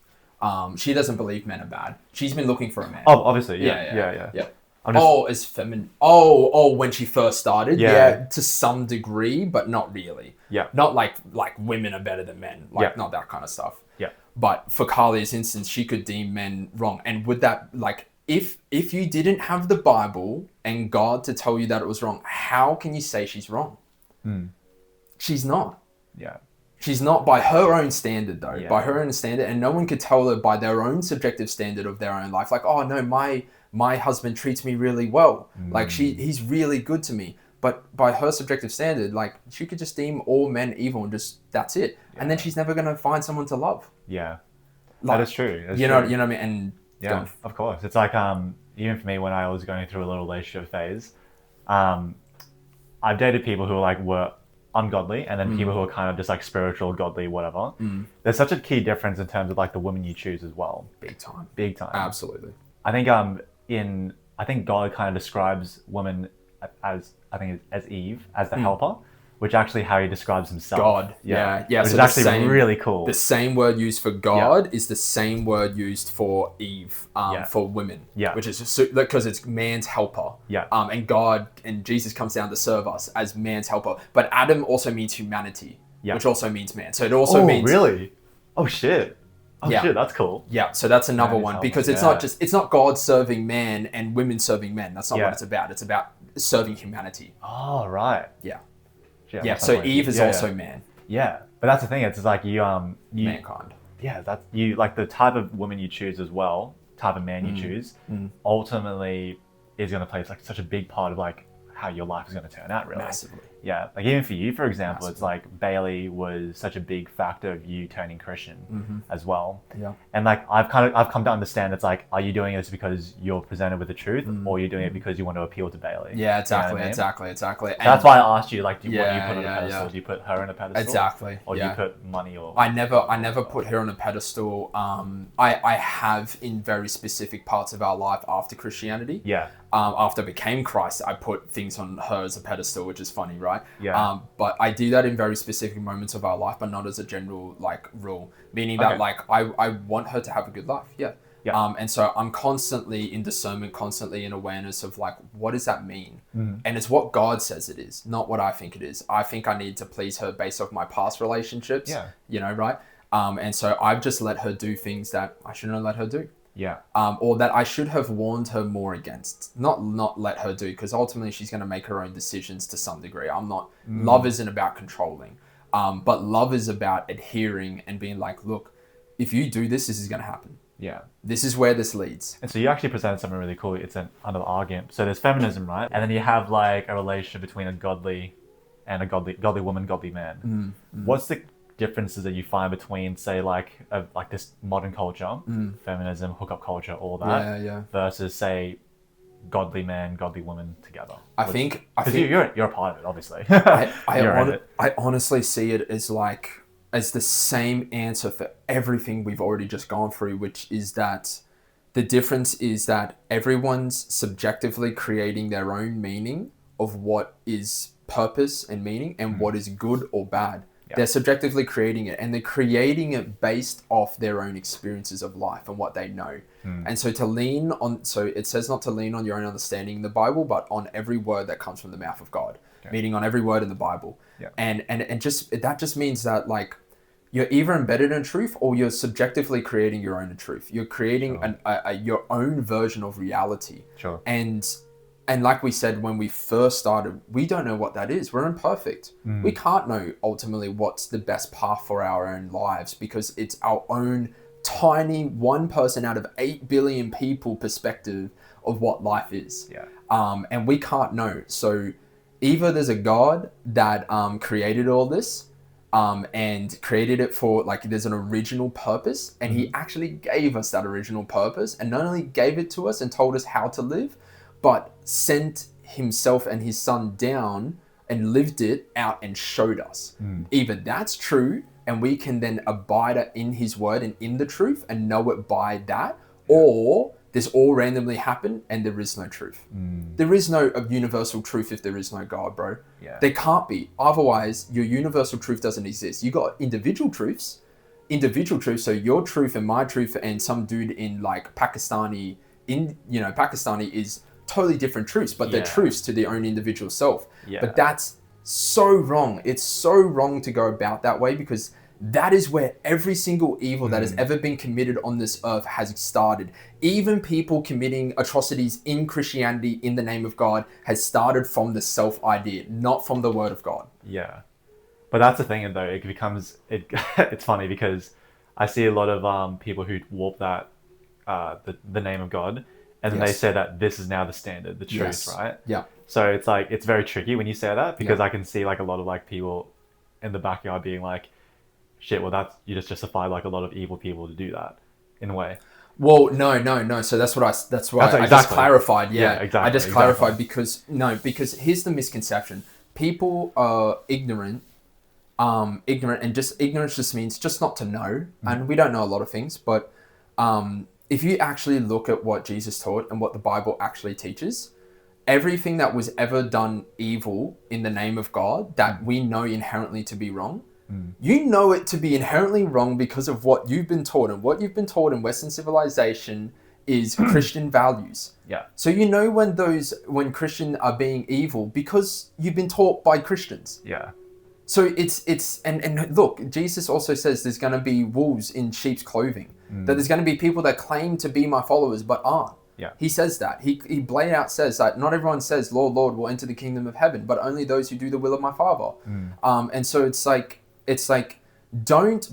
S2: she doesn't believe men are bad. She's been looking for a man.
S3: Oh, obviously, yeah.
S2: As feminine. When she first started, to some degree, but not really. Yeah. Not like women are better than men, not that kind of stuff.
S3: Yeah.
S2: But for Kalia's instance, she could deem men wrong, and would that, like, if you didn't have the Bible and God to tell you that it was wrong, how can you say she's wrong? She's not.
S3: Yeah.
S2: She's not, by her own standard, though. By her own standard, and no one could tell her by their own subjective standard of their own life. Like, oh no, my husband treats me really well. Like, he's really good to me. But by her subjective standard, like, she could just deem all men evil and just, that's it. Yeah. And then she's never going to find someone to love.
S3: Yeah. Like, that is true.
S2: You know what I mean? And
S3: yeah, of course. It's like, even for me, when I was going through a little relationship phase, I've dated people who were ungodly, and then people who are kind of just like spiritual, godly, whatever. There's such a key difference in terms of like the women you choose as well.
S2: Big time.
S3: Absolutely. I think I think God kind of describes women as Eve, as the helper, which actually how he describes himself.
S2: God. Yeah.
S3: Which is actually really cool.
S2: The same word used for God is the same word used for Eve, for women. Yeah. Which is just because it's man's helper.
S3: Yeah.
S2: And God and Jesus comes down to serve us as man's helper. But Adam also means humanity, which also means man. So it also means...
S3: Oh, really? Oh, shit. Oh, shit, that's cool.
S2: Yeah, so that's another one, because it's not God serving man and women serving men. That's not what it's about. It's about serving humanity.
S3: Oh, right.
S2: Yeah. So Eve is also man.
S3: Yeah, but that's the thing. It's like you
S2: mankind.
S3: Yeah, that's you, like the type of woman you choose as well, type of man you choose, ultimately is going to play like such a big part of like how your life is going to turn out, really.
S2: Massively.
S3: Yeah, like even for you, for example, it's like Bailey was such a big factor of you turning Christian as well.
S2: Yeah.
S3: And like I've come to understand, it's like, are you doing this because you're presented with the truth, or are you doing it because you want to appeal to Bailey?
S2: Yeah, exactly,
S3: you know
S2: exactly.
S3: So that's why I asked you, like, what do you put on a pedestal? Do you put her on a pedestal?
S2: Exactly.
S3: Or do you put money or?
S2: I never put her on a pedestal. I have in very specific parts of our life after Christianity.
S3: Yeah.
S2: After I became Christ, I put things on her as a pedestal, which is funny, right?
S3: Yeah.
S2: But I do that in very specific moments of our life, but not as a general rule. Meaning that I want her to have a good life. Yeah.
S3: Yeah.
S2: And so I'm constantly in discernment, constantly in awareness of like, what does that mean? And it's what God says it is, not what I think it is. I think I need to please her based off my past relationships.
S3: Yeah.
S2: You know, right? And so I've just let her do things that I shouldn't have let her do.
S3: Yeah.
S2: Or that I should have warned her more against. Not let her do, because ultimately she's going to make her own decisions to some degree. I'm not. Love isn't about controlling, but love is about adhering and being like, look, if you do this, this is going to happen.
S3: Yeah.
S2: This is where this leads.
S3: And so you actually presented something really cool. It's another argument. So there's feminism, right? And then you have like a relationship between a godly woman, godly man. What's the differences that you find between, say, like this modern culture, feminism, hookup culture, all that, versus, say, godly man, godly woman together?
S2: I think
S3: you're a part of it, obviously.
S2: I honestly see it as the same answer for everything we've already just gone through, which is that the difference is that everyone's subjectively creating their own meaning of what is purpose and meaning and what is good or bad. Yeah. They're subjectively creating it, and they're creating it based off their own experiences of life and what they know. And so so it says not to lean on your own understanding in the Bible, but on every word that comes from the mouth of God, meaning on every word in the Bible. Yeah. And that just means that like you're either embedded in truth or you're subjectively creating your own truth. You're creating your own version of reality.
S3: Sure.
S2: And like we said, when we first started, we don't know what that is. We're imperfect. We can't know ultimately what's the best path for our own lives because it's our own tiny 1 person out of 8 billion people perspective of what life is.
S3: Yeah.
S2: And we can't know. So either there's a God that created all this and created it for, like, there's an original purpose, and he actually gave us that original purpose, and not only gave it to us and told us how to live, but sent himself and his son down and lived it out and showed us. Either that's true and we can then abide in his word and in the truth and know it by that, or this all randomly happened and there is no truth. There is no universal truth if there is no God, bro.
S3: Yeah.
S2: There can't be. Otherwise, your universal truth doesn't exist. You got individual truths. So your truth and my truth and some dude in like Pakistani is totally different truths, but they're truths to their own individual self.
S3: Yeah.
S2: But that's so wrong. It's so wrong to go about that way because that is where every single evil that has ever been committed on this earth has started. Even people committing atrocities in Christianity in the name of God has started from the self idea, not from the word of God.
S3: Yeah. But that's the thing though, it's funny because I see a lot of people who warp that the name of God, and then they say that this is now the standard, the truth, right?
S2: Yeah.
S3: So it's like, it's very tricky when you say that because I can see like a lot of like people in the backyard being like, shit, well you just justify like a lot of evil people to do that in a way.
S2: Well, no. So that's why I just clarified. Yeah, exactly. I just clarified because here's the misconception. People are ignorant, and just ignorance just means just not to know. And we don't know a lot of things, but if you actually look at what Jesus taught and what the Bible actually teaches, everything that was ever done evil in the name of God that we know inherently to be wrong, you know it to be inherently wrong because of what you've been taught, and what you've been taught in Western civilization is Christian values.
S3: Yeah.
S2: So you know when Christians are being evil because you've been taught by Christians.
S3: Yeah.
S2: So and look, Jesus also says there's going to be wolves in sheep's clothing. That there's going to be people that claim to be my followers but aren't.
S3: Yeah.
S2: He says that. He blade out says that not everyone says, Lord, Lord, will enter the kingdom of heaven, but only those who do the will of my Father. And so it's like don't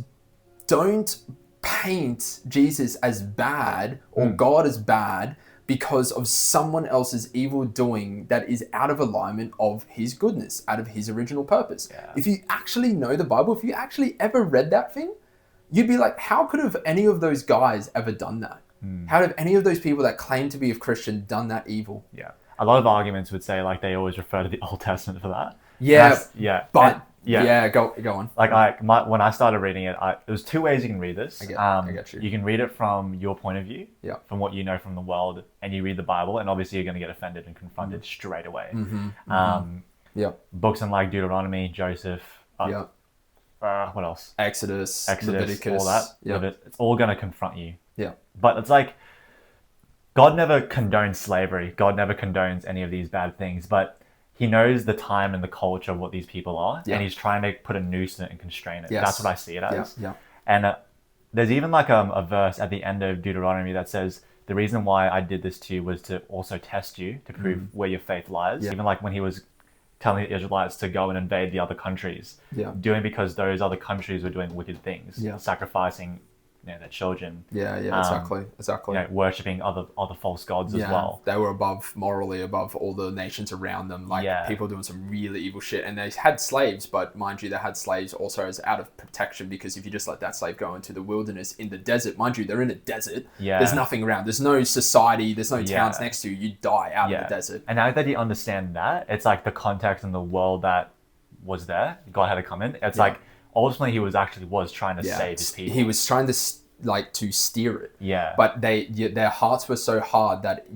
S2: paint Jesus as bad or God as bad because of someone else's evil doing that is out of alignment of his goodness, out of his original purpose.
S3: Yeah.
S2: If you actually know the Bible, if you actually ever read that thing, you'd be like, how could have any of those guys ever done that? How have any of those people that claim to be of Christian done that evil?
S3: Yeah. A lot of arguments would say like they always refer to the Old Testament for that.
S2: Yeah. But go on.
S3: Like when I started reading it, there's 2 ways you can read this.
S2: I get you.
S3: You can read it from your point of view, from what you know from the world, and you read the Bible, and obviously you're going to get offended and confronted straight away. Books in like Deuteronomy, Joseph, what else?
S2: Exodus,
S3: Leviticus, all that. It's all going to confront you.
S2: Yeah.
S3: But it's like, God never condones slavery. God never condones any of these bad things, but he knows the time and the culture of what these people are, and he's trying to put a noose in it and constrain it. That's what I see it as. And there's even like a verse at the end of Deuteronomy that says, the reason why I did this to you was to also test you, to prove where your faith lies. Even like when he was telling the Israelites to go and invade the other countries, doing because those other countries were doing wicked things, sacrificing their children. Exactly. Worshipping other false gods as well.
S2: They were morally above all the nations around them. People doing some really evil shit. And they had slaves, but mind you, they had slaves also as out of protection, because if you just let that slave go into the wilderness in the desert, mind you, they're in a desert. There's nothing around. There's no society. There's no towns next to you. You die out in the desert.
S3: And now that you understand that, it's like the context and the world that was there, God had to come in. It's like, ultimately he was trying to save his people.
S2: He was trying to to steer it. But their hearts were so hard that,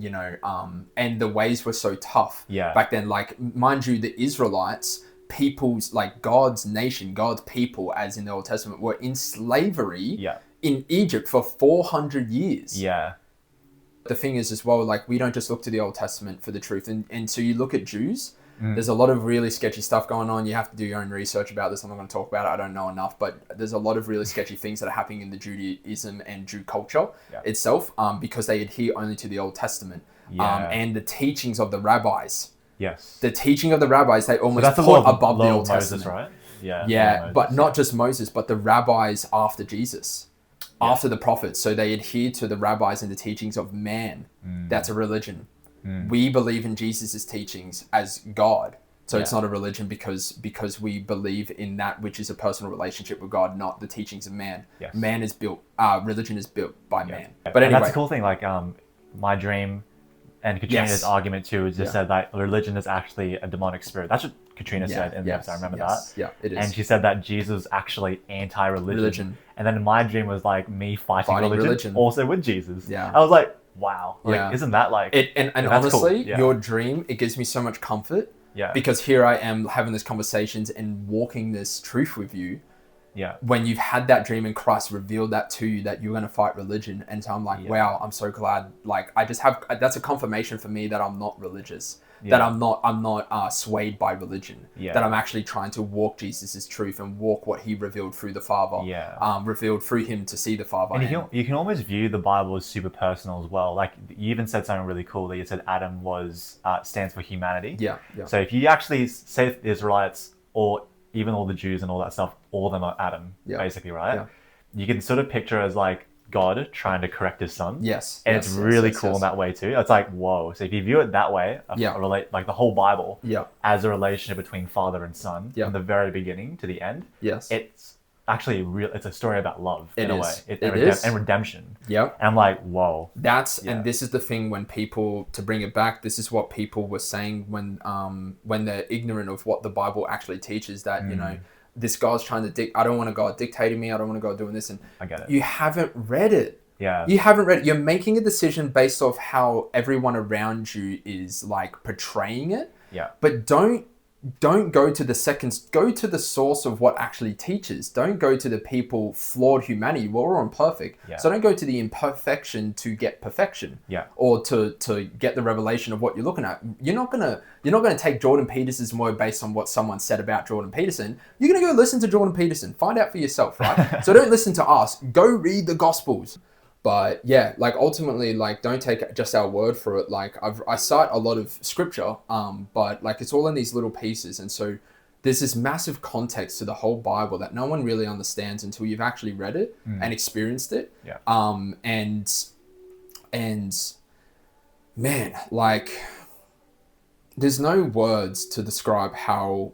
S2: and the ways were so tough. Back then, mind you, the Israelites, people's, God's nation, God's people, as in the Old Testament, were in slavery in Egypt for 400 years. The thing is as well, we don't just look to the Old Testament for the truth. And so you look at Jews, There's a lot of really sketchy stuff going on. You have to do your own research about this. I'm not going to talk about it. I don't know enough, but there's a lot of really sketchy things that are happening in the Judaism and Jew culture itself, because they adhere only to the Old Testament, and the teachings of the rabbis.
S3: Yes.
S2: The teaching of the rabbis, they almost put above the Old Testament.
S3: Right? Yeah.
S2: Yeah, but not just Moses, but the rabbis after Jesus. After the prophets. So they adhere to the rabbis and the teachings of man. That's a religion. We believe in Jesus' teachings as God. So it's not a religion because we believe in that which is a personal relationship with God, not the teachings of man.
S3: Yes.
S2: Man is built, religion is built by man. But anyway.
S3: And that's a cool thing. Like my dream and Katrina's argument too is just said that religion is actually a demonic spirit. That's what Katrina said in the episode. I remember that.
S2: Yeah, it is.
S3: And she said that Jesus is actually anti-religion. And then my dream was like me fighting religion also with Jesus.
S2: Yeah.
S3: I was like, wow. Like, isn't that like...
S2: And honestly, cool. Your dream, it gives me so much comfort.
S3: Yeah.
S2: Because here I am having these conversations and walking this truth with you.
S3: Yeah.
S2: When you've had that dream and Christ revealed that to you, that you're going to fight religion. And so I'm like, wow, I'm so glad. Like, I just have, that's a confirmation for me that I'm not religious. That I'm not swayed by religion. That I'm actually trying to walk Jesus' truth and walk what he revealed through the Father. Revealed through him to see the Father.
S3: And you can almost view the Bible as super personal as well. Like, you even said something really cool that you said Adam stands for humanity.
S2: Yeah.
S3: So if you actually say the Israelites or even all the Jews and all that stuff, all of them are Adam, basically, right? Yeah. You can sort of picture as like God trying to correct his son.
S2: Yes.
S3: And it's really cool in that way too. It's like, whoa. So if you view it that way, like the whole Bible as a relationship between father and son from the very beginning to the end, it's actually it's a story about love in a way. And redemption.
S2: Yep.
S3: And I'm like, whoa.
S2: And this is the thing when people, to bring it back, this is what people were saying when they're ignorant of what the Bible actually teaches, that, you know, this God's trying to I don't want a God dictating me. I don't want a God doing this. And
S3: I get it.
S2: You haven't read it.
S3: Yeah.
S2: You haven't read it. You're making a decision based off how everyone around you is like portraying it.
S3: Yeah.
S2: But don't go to go to the source of what actually teaches. Don't go to the people, flawed humanity. We're all imperfect.
S3: Yeah.
S2: So don't go to the imperfection to get perfection.
S3: Yeah.
S2: Or to get the revelation of what you're looking at. You're not gonna take Jordan Peterson's word based on what someone said about Jordan Peterson. You're gonna go listen to Jordan Peterson. Find out for yourself, right? So don't listen to us. Go read the Gospels. But yeah, like ultimately, like don't take just our word for it. Like I cite a lot of scripture, but like it's all in these little pieces. And so there's this massive context to the whole Bible that no one really understands until you've actually read it and experienced it.
S3: Yeah.
S2: And man, like there's no words to describe how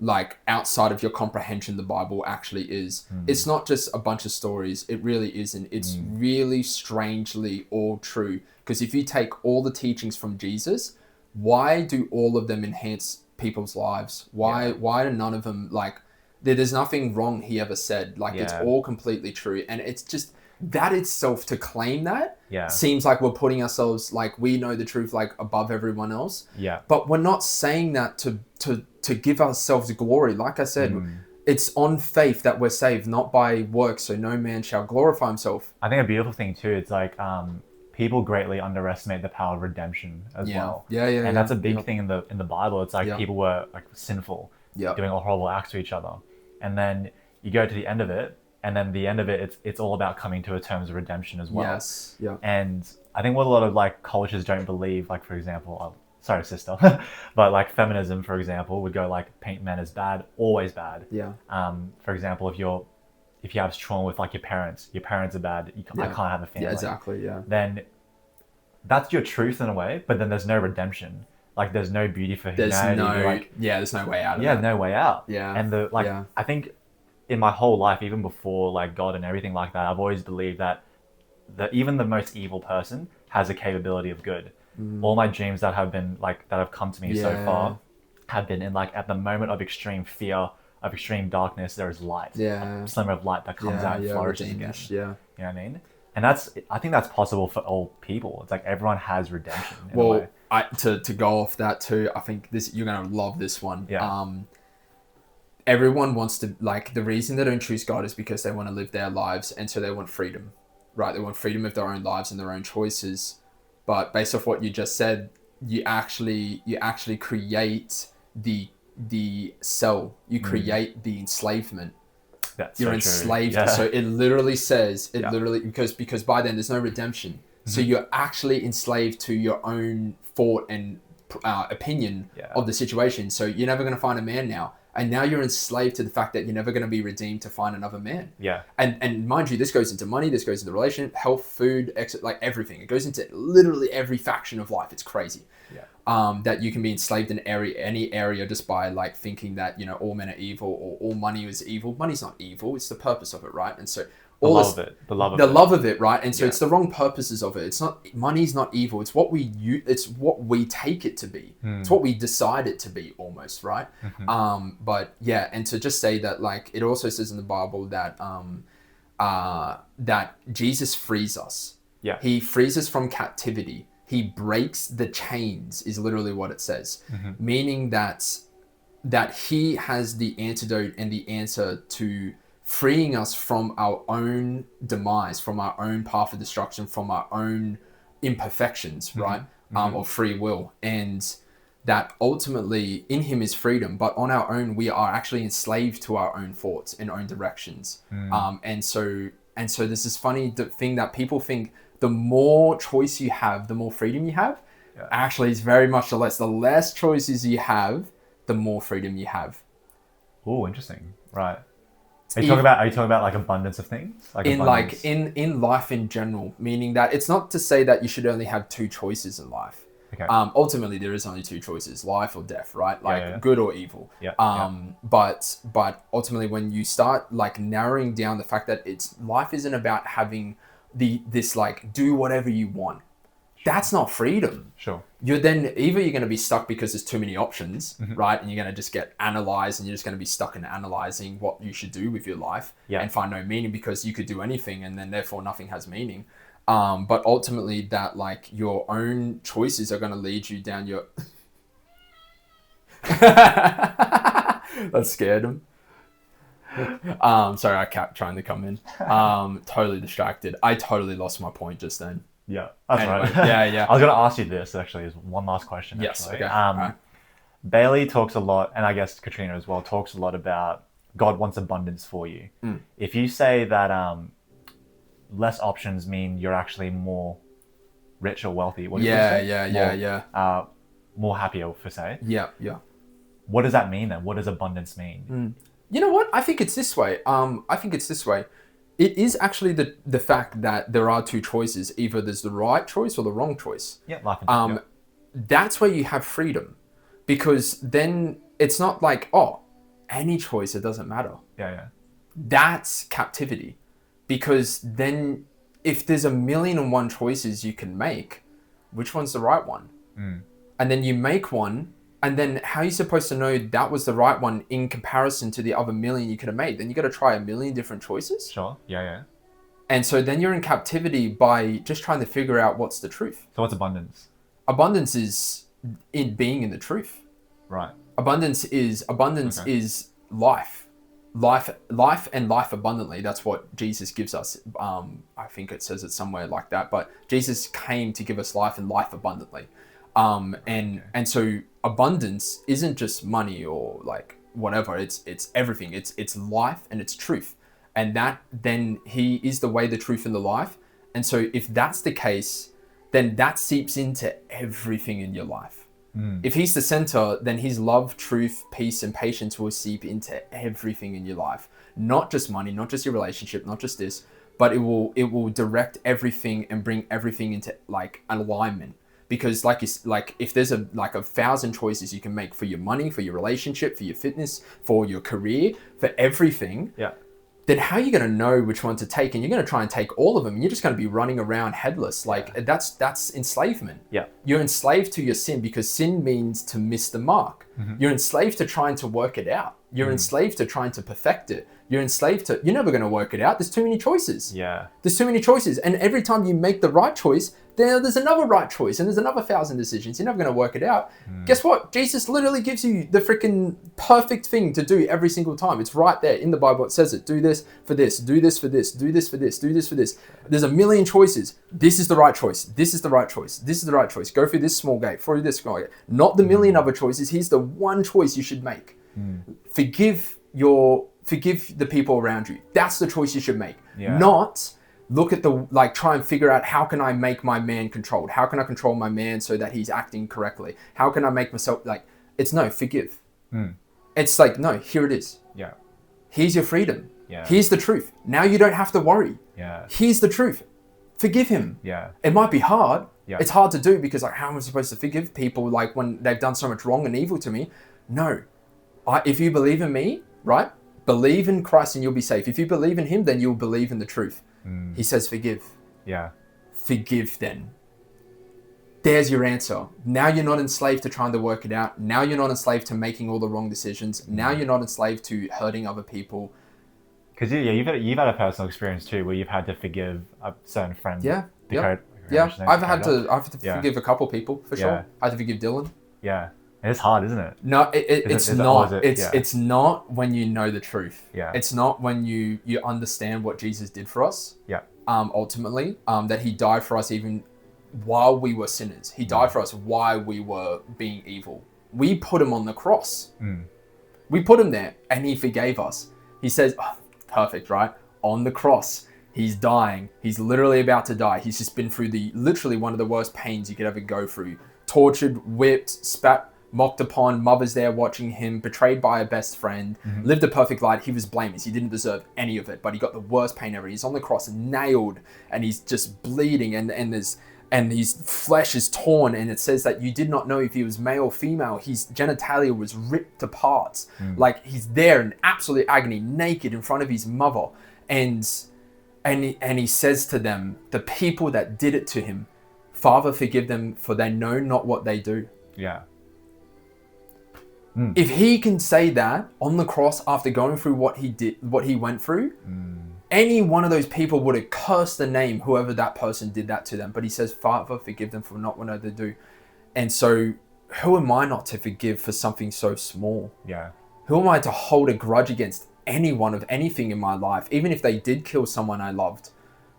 S2: like outside of your comprehension the Bible actually is. It's not just a bunch of stories. It really isn't. It's really strangely all true. Because if you take all the teachings from Jesus, why do all of them enhance people's lives? Why do none of them, like, there's nothing wrong he ever said. Like, it's all completely true. And it's just that itself, to claim that seems like we're putting ourselves, like, we know the truth, like, above everyone else.
S3: Yeah.
S2: But we're not saying that to give ourselves glory. Like I said, it's on faith that we're saved, not by works, so no man shall glorify himself.
S3: I think a beautiful thing too, it's like people greatly underestimate the power of redemption as well. And that's a big thing in the Bible. It's like people were like sinful, doing all horrible acts to each other. And then you go to the end of it, and then the end of it, it's all about coming to a terms of redemption as well.
S2: Yes. Yeah.
S3: And I think what a lot of like cultures don't believe, like for example, sorry, sister, but like feminism, for example, would go like paint men as bad, always bad.
S2: Yeah.
S3: For example, if you have trauma with like your parents are bad. I can't have a family.
S2: Yeah, exactly. Yeah.
S3: Then that's your truth in a way, but then there's no redemption. Like there's no beauty for humanity.
S2: There's no way out of it.
S3: Yeah, no way out.
S2: Yeah.
S3: And I think in my whole life, even before like God and everything like that, I've always believed that even the most evil person has a capability of good. All my dreams that have come to me so far have been in like at the moment of extreme fear, of extreme darkness, there is light. A slimmer of light that comes out and flourishes again.
S2: Yeah.
S3: You know what I mean? And I think that's possible for all people. It's like everyone has redemption in a way.
S2: To go off that too, I think you're gonna love this one.
S3: Yeah.
S2: Everyone wants to, like, the reason they don't choose God is because they want to live their lives, and so they want freedom, right? They want freedom of their own lives and their own choices. But based off what you just said, you actually create the cell. You create the enslavement. You're enslaved.
S3: Yeah.
S2: So it literally says because by then there's no redemption. So you're actually enslaved to your own thought and opinion of the situation. So you're never going to find a man now. And now you're enslaved to the fact that you're never going to be redeemed to find another man.
S3: Yeah.
S2: And mind you, this goes into money, this goes into relationship, health, food, like everything. It goes into literally every faction of life. It's crazy. Yeah. That you can be enslaved in any area just by like thinking that, you know, all men are evil or all money is evil. Money's not evil. It's the purpose of it, right? And so the love of it, right? And so it's the wrong purposes of it. It's not, money's not evil. It's what we take it to be. It's what we decide it to be almost, right? But yeah, and to just say that, like, it also says in the Bible that that Jesus frees us.
S3: Yeah.
S2: He frees us from captivity. He breaks the chains is literally what it says. Meaning that he has the antidote and the answer to freeing us from our own demise, from our own path of destruction, from our own imperfections, right? Of free will. And that ultimately in him is freedom, but on our own, we are actually enslaved to our own thoughts and own directions. And so there's this funny thing that people think the more choice you have, the more freedom you have. Actually, it's very much the less. The less choices you have, the more freedom you have.
S3: Oh, interesting. Right. Are you talking about like abundance of things? Like
S2: in life in general, meaning that it's not to say that you should only have two choices in life.
S3: Okay.
S2: Ultimately there is only two choices, life or death, right? Like good or evil. But ultimately when you start like narrowing down the fact that life isn't about having this like do whatever you want. That's not freedom.
S3: Sure.
S2: You're going to be stuck because there's too many options, right? And you're going to just get analyzed and you're just going to be stuck in analyzing what you should do with your life and find no meaning because you could do anything and then therefore nothing has meaning. But ultimately that like your own choices are going to lead you down your... That scared him. Sorry, I kept trying to come in. Totally distracted. I totally lost my point just then.
S3: Yeah, that's
S2: anyway,
S3: right.
S2: Yeah.
S3: I was going to ask you this actually as one last question.
S2: Yes,
S3: actually.
S2: okay. Right.
S3: Bailey talks a lot, and I guess Katrina as well, talks a lot about God wants abundance for you. If you say that less options mean you're actually more rich or wealthy, what do you say? More happier, per se.
S2: Yeah.
S3: What does that mean then? What does abundance mean?
S2: You know what? I think it's this way. It is actually the fact that there are two choices. Either there's the right choice or the wrong choice.
S3: Yeah, life and death.
S2: That's where you have freedom. Because then it's not like, oh, any choice, it doesn't matter.
S3: Yeah.
S2: That's captivity. Because then if there's 1,000,001 choices you can make, which one's the right one? And then you make one, and then how are you supposed to know that was the right one in comparison to the other 1,000,000 you could have made? Then you got to try 1,000,000 different choices.
S3: Sure. Yeah.
S2: And so then you're in captivity by just trying to figure out what's the truth.
S3: So what's abundance?
S2: Abundance is in being in the truth.
S3: Right.
S2: Abundance is life. Life and life abundantly. That's what Jesus gives us. I think it says it somewhere like that. But Jesus came to give us life and life abundantly. And so abundance isn't just money or like whatever. It's everything. It's life and it's truth. And that then he is the way, the truth, and the life. And so if that's the case, then that seeps into everything in your life. If he's the center, then his love, truth, peace, and patience will seep into everything in your life. Not just money, not just your relationship, not just this, but it will direct everything and bring everything into like alignment. Because like if there's 1,000 choices you can make for your money, for your relationship, for your fitness, for your career, for everything, then how are you going to know which one to take? And you're going to try and take all of them, and you're just going to be running around headless. Like that's enslavement. Yeah. You're enslaved to your sin because sin means to miss the mark. You're enslaved to trying to work it out. You're enslaved to trying to perfect it. You're enslaved to, you're never going to work it out. There's too many choices. Yeah. There's too many choices. And every time you make the right choice, there's another right choice and there's another 1,000 decisions. You're never going to work it out. Guess what? Jesus literally gives you the freaking perfect thing to do every single time. It's right there in the Bible. It says it. Do this for this. Do this for this. Do this for this. Do this for this. There's 1,000,000 choices. This is the right choice. This is the right choice. This is the right choice. Go through this small gate. Through this small gate. Not the 1,000,000 other choices. Here's the one choice you should make. Forgive the people around you. That's the choice you should make. Not look at try and figure out, how can I make my man controlled? How can I control my man so that he's acting correctly? How can I make myself forgive. It's like, no, here it is.
S3: Yeah.
S2: Here's your freedom.
S3: Yeah.
S2: Here's the truth. Now you don't have to worry.
S3: Yeah.
S2: Here's the truth. Forgive him.
S3: Yeah.
S2: It might be hard.
S3: Yeah.
S2: It's hard to do because how am I supposed to forgive people when they've done so much wrong and evil to me? No. If you believe in me, right? Believe in Christ and you'll be safe. If you believe in him, then you'll believe in the truth. He says forgive.
S3: Yeah.
S2: Forgive then. There's your answer. Now you're not enslaved to trying to work it out. Now you're not enslaved to making all the wrong decisions. Now you're not enslaved to hurting other people.
S3: Because you've had a personal experience too, where you've had to forgive a certain friend.
S2: Yeah. I've had to forgive a couple people for sure. I had to forgive Dylan.
S3: Yeah. It's hard, isn't it?
S2: No, it's not. It's not when you know the truth.
S3: Yeah.
S2: It's not when you understand what Jesus did for us.
S3: Yeah.
S2: Ultimately, that he died for us even while we were sinners. He died for us while we were being evil. We put him on the cross. We put him there and he forgave us. He says, perfect, right? On the cross, he's dying. He's literally about to die. He's just been through literally one of the worst pains you could ever go through. Tortured, whipped, spat, mocked upon, mothers there watching him, betrayed by a best friend, lived a perfect life. He was blameless. He didn't deserve any of it, but he got the worst pain ever. He's on the cross, nailed, and he's just bleeding, and his flesh is torn, and it says that you did not know if he was male or female. His genitalia was ripped to parts. Like, he's there in absolute agony, naked in front of his mother, and he says to them, the people that did it to him, Father, forgive them, for they know not what they do.
S3: Yeah.
S2: If he can say that on the cross after going through what he went through, any one of those people would have cursed the name, whoever that person did that to them. But he says, Father, forgive them for not what they do. And so who am I not to forgive for something so small?
S3: Yeah.
S2: Who am I to hold a grudge against anyone of anything in my life, even if they did kill someone I loved?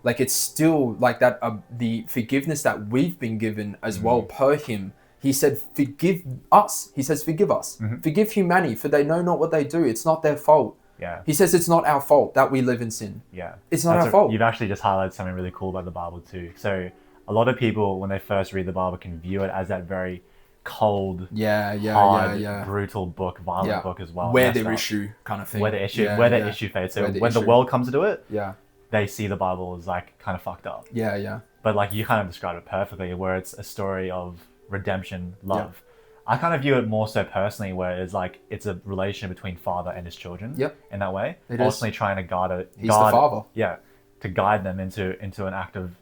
S2: Like, it's still like that, the forgiveness that we've been given as well per him. He said, forgive us. He says, forgive us. Forgive humanity, for they know not what they do. It's not their fault.
S3: Yeah.
S2: He says it's not our fault that we live in sin.
S3: Yeah.
S2: It's not our fault.
S3: You've actually just highlighted something really cool about the Bible too. So a lot of people, when they first read the Bible, can view it as that very cold, hard, brutal book, violent book as well.
S2: Where their issue kind of thing.
S3: Where the issue fades. So when the world comes to it, they see the Bible as like kind of fucked up.
S2: Yeah.
S3: But like you kind of described it perfectly, where it's a story of redemption, love. I kind of view it more so personally, where it's a relation between father and his children. In that way, ultimately trying to guard
S2: He's the father.
S3: Yeah, to guide them into an act of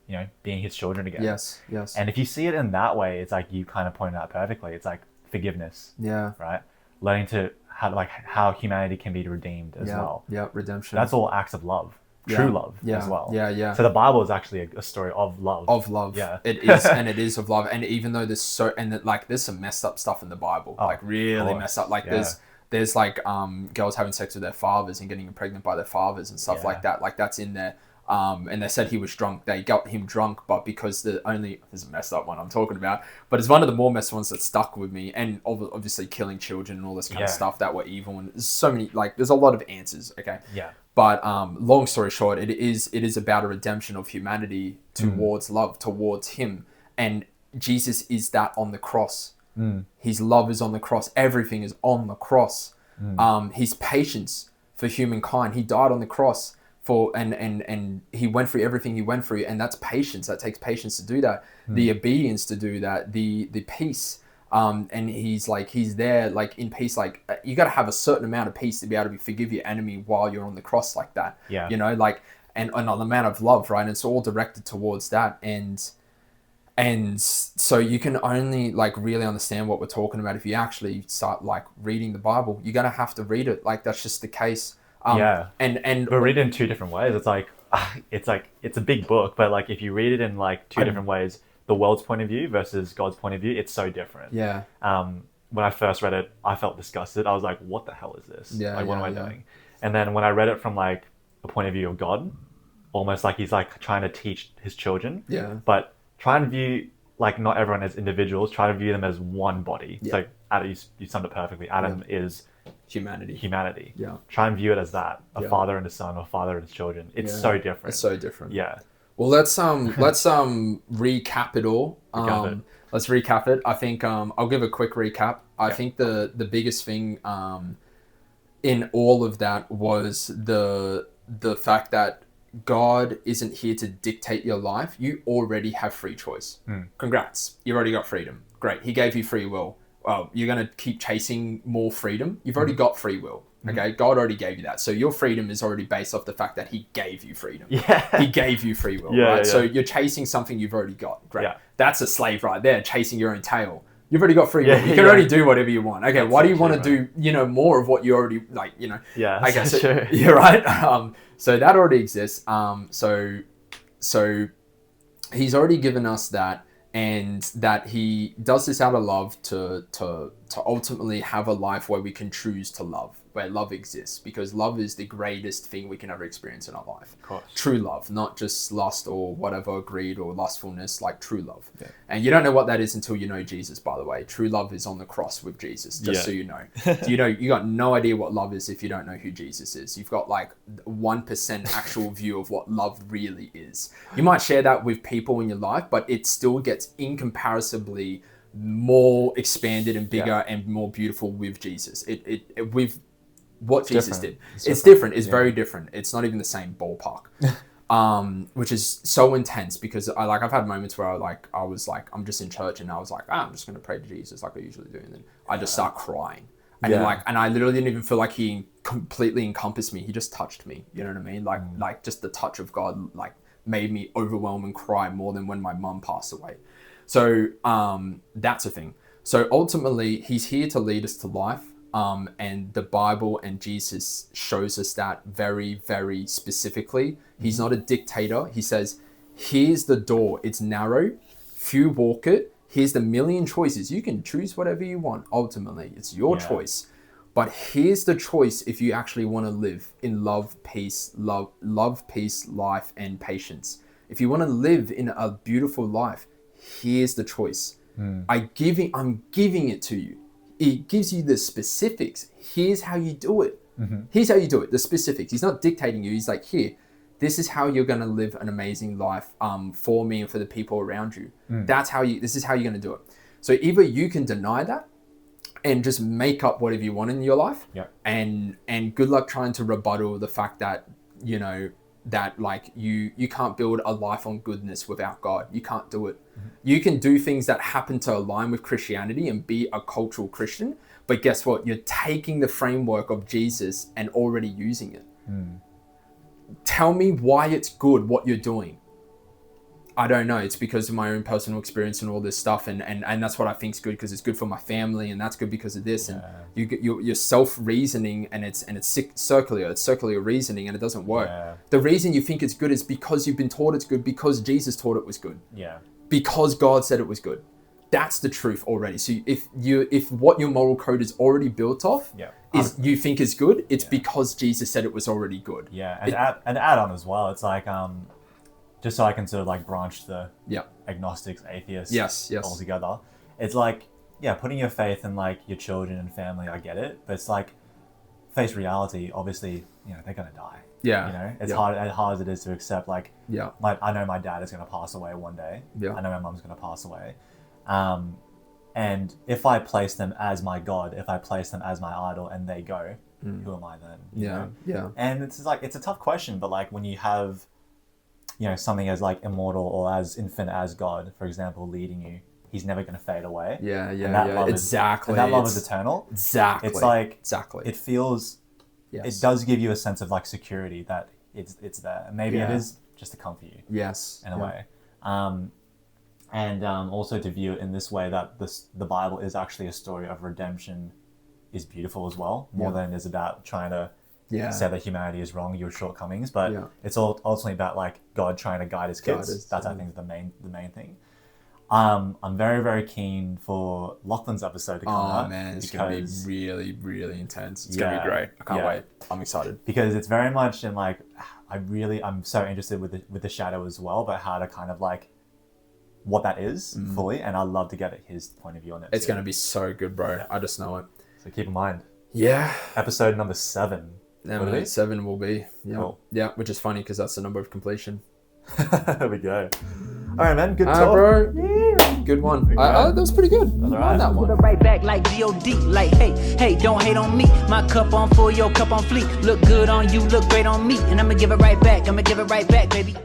S3: being his children again.
S2: Yes.
S3: And if you see it in that way, it's like you kind of pointed out perfectly. It's like forgiveness.
S2: Yeah.
S3: Right. Learning to how humanity can be redeemed as well.
S2: Yeah. Redemption.
S3: That's all acts of love. True love as well.
S2: Yeah.
S3: So the Bible is actually a story of love.
S2: Of love.
S3: Yeah.
S2: It is, and it is of love. And even though there's some messed up stuff in the Bible, really messed up. Like there's like girls having sex with their fathers and getting pregnant by their fathers and stuff like that. Like that's in there. And they said he was drunk. They got him drunk, but because there's a messed up one I'm talking about, but it's one of the more messed ones that stuck with me. And obviously killing children and all this kind of stuff that were evil. And there's so many, there's a lot of answers. Okay.
S3: Yeah.
S2: But long story short, it is about a redemption of humanity towards love, towards him. And Jesus is that on the cross. His love is on the cross. Everything is on the cross. His patience for humankind. He died on the cross and he went through everything he went through. And that's patience. That takes patience to do that. The obedience to do that. The peace. And he's there in peace. You got to have a certain amount of peace to be able to forgive your enemy while you're on the cross like that.
S3: Yeah.
S2: And an amount of love, right? And it's all directed towards that. And so you can only really understand what we're talking about if you actually start reading the Bible. You're gonna have to read it. That's just the case. And
S3: but read it in two different ways. It's a big book, but if you read it in two different ways. The world's point of view versus God's point of view, it's so different.
S2: Yeah.
S3: When I first read it, I felt disgusted. I was like, what the hell is this? What am I doing? And then when I read it from the point of view of God, almost like he's trying to teach his children.
S2: Yeah.
S3: But try and view not everyone as individuals, try to view them as one body. Yeah. So you summed it perfectly. Adam is
S2: humanity. Yeah.
S3: Try and view it as that. A father and a son, or father and his children. It's so different.
S2: It's so different.
S3: Yeah.
S2: Well, let's recap it all. Let's recap it. I think I'll give a quick recap. I think the biggest thing in all of that was the fact that God isn't here to dictate your life. You already have free choice. Congrats. You already got freedom. Great. He gave you free will. Well, you're going to keep chasing more freedom. You've already got free will. Okay. God already gave you that. So your freedom is already based off the fact that he gave you freedom. Yeah. He gave you free will, right? Yeah. So you're chasing something you've already got. Great. Yeah. That's a slave right there, chasing your own tail. You've already got free will. You can already do whatever you want. Okay. Why do you want to do, more of what you already
S3: Yeah.
S2: I guess you're right. So that already exists. So he's already given us that, and that he does this out of love to ultimately have a life where we can choose to love, where love exists, because love is the greatest thing we can ever experience in our life.
S3: Of course.
S2: True love, not just lust or whatever, greed or lustfulness, like true love. Yeah. And you don't know what that is until you know Jesus, by the way. True love is on the cross with Jesus, just so you know. You got no idea what love is if you don't know who Jesus is. You've got like 1% actual view of what love really is. You might share that with people in your life, but it still gets incomparably more expanded and bigger and more beautiful with Jesus. With what Jesus did. It's different. It's very different. It's not even the same ballpark. Which is so intense, because I've had moments where I was like, I'm just in church and I was like, I'm just going to pray to Jesus like I usually do. And then I just start crying. And and I literally didn't even feel like he completely encompassed me. He just touched me. You know what I mean? Like just the touch of God, made me overwhelm and cry more than when my mum passed away. So that's a thing. So ultimately, he's here to lead us to life. And the Bible and Jesus shows us that very, very specifically. He's not a dictator. He says, here's the door. It's narrow. Few walk it. Here's the million choices. You can choose whatever you want. Ultimately, it's your choice. But here's the choice if you actually want to live in love, peace, life, and patience. If you want to live in a beautiful life, here's the choice. I'm giving it to you. It gives you the specifics. Here's how you do it. Here's how you do it. The specifics. He's not dictating you. He's like, here, this is how you're going to live an amazing life for me and for the people around you. This is how you're going to do it. So either you can deny that and just make up whatever you want in your life. And good luck trying to rebuttal the fact that, that you can't build a life on goodness without God. You can't do it. You can do things that happen to align with Christianity and be a cultural Christian, but guess what? You're taking the framework of Jesus and already using it. Tell me why it's good what you're doing. I don't know. It's because of my own personal experience and all this stuff, and that's what I think is good, because it's good for my family, and that's good because of this. And you're self-reasoning, and it's circular. It's circular reasoning, and it doesn't work. The reason you think it's good is because you've been taught it's good, because Jesus taught it was good. Because God said it was good. That's the truth already. So if what your moral code is already built off is you think is good, it's because Jesus said it was already good.
S3: And add on as well. It's like just so I can sort of branch the agnostics, atheists altogether. It's like, putting your faith in your children and family, I get it. But it's like, face reality, obviously, they're going to die. It's hard as it is to accept, I know my dad is going to pass away one day. I know my mom's going to pass away. And if I place them as my God, if I place them as my idol and they go, who am I then? And it's it's a tough question, but when you have something as immortal or as infinite as God, for example, leading you, he's never going to fade away.
S2: Exactly.
S3: And that love is eternal.
S2: Exactly.
S3: It's it feals, it does give you a sense of security that it's there. And maybe it is just to comfort you. In a way. And also to view it in this way, that the Bible is actually a story of redemption, is beautiful as well, more than it is about trying to say that humanity is wrong, your shortcomings, but it's all ultimately about God trying to guide his kids. That's I think the main thing. I'm very, very keen for Lachlan's episode to come out.
S2: Oh man, it's gonna be really, really intense. It's gonna be great. I can't wait. I'm excited
S3: because it's very much in I'm so interested with the shadow as well, but how to kind of what that is fully, and I'd love to get his point of view on it.
S2: It's going to be so good, bro. I just know it.
S3: So keep in mind.
S2: Yeah.
S3: Episode number 7.
S2: Number 7 will be. Yeah.
S3: Cool.
S2: Yeah, which is funny because that's the number of completion.
S3: There we go. All right, man. Good talk.
S2: Bro. Good one. That was pretty good.
S3: All right.
S2: That one.
S1: Right back like God, like hey, don't hate on me. My cup on full, your cup on fleek. Look good on you, look great on me, and I'ma give it right back. Baby.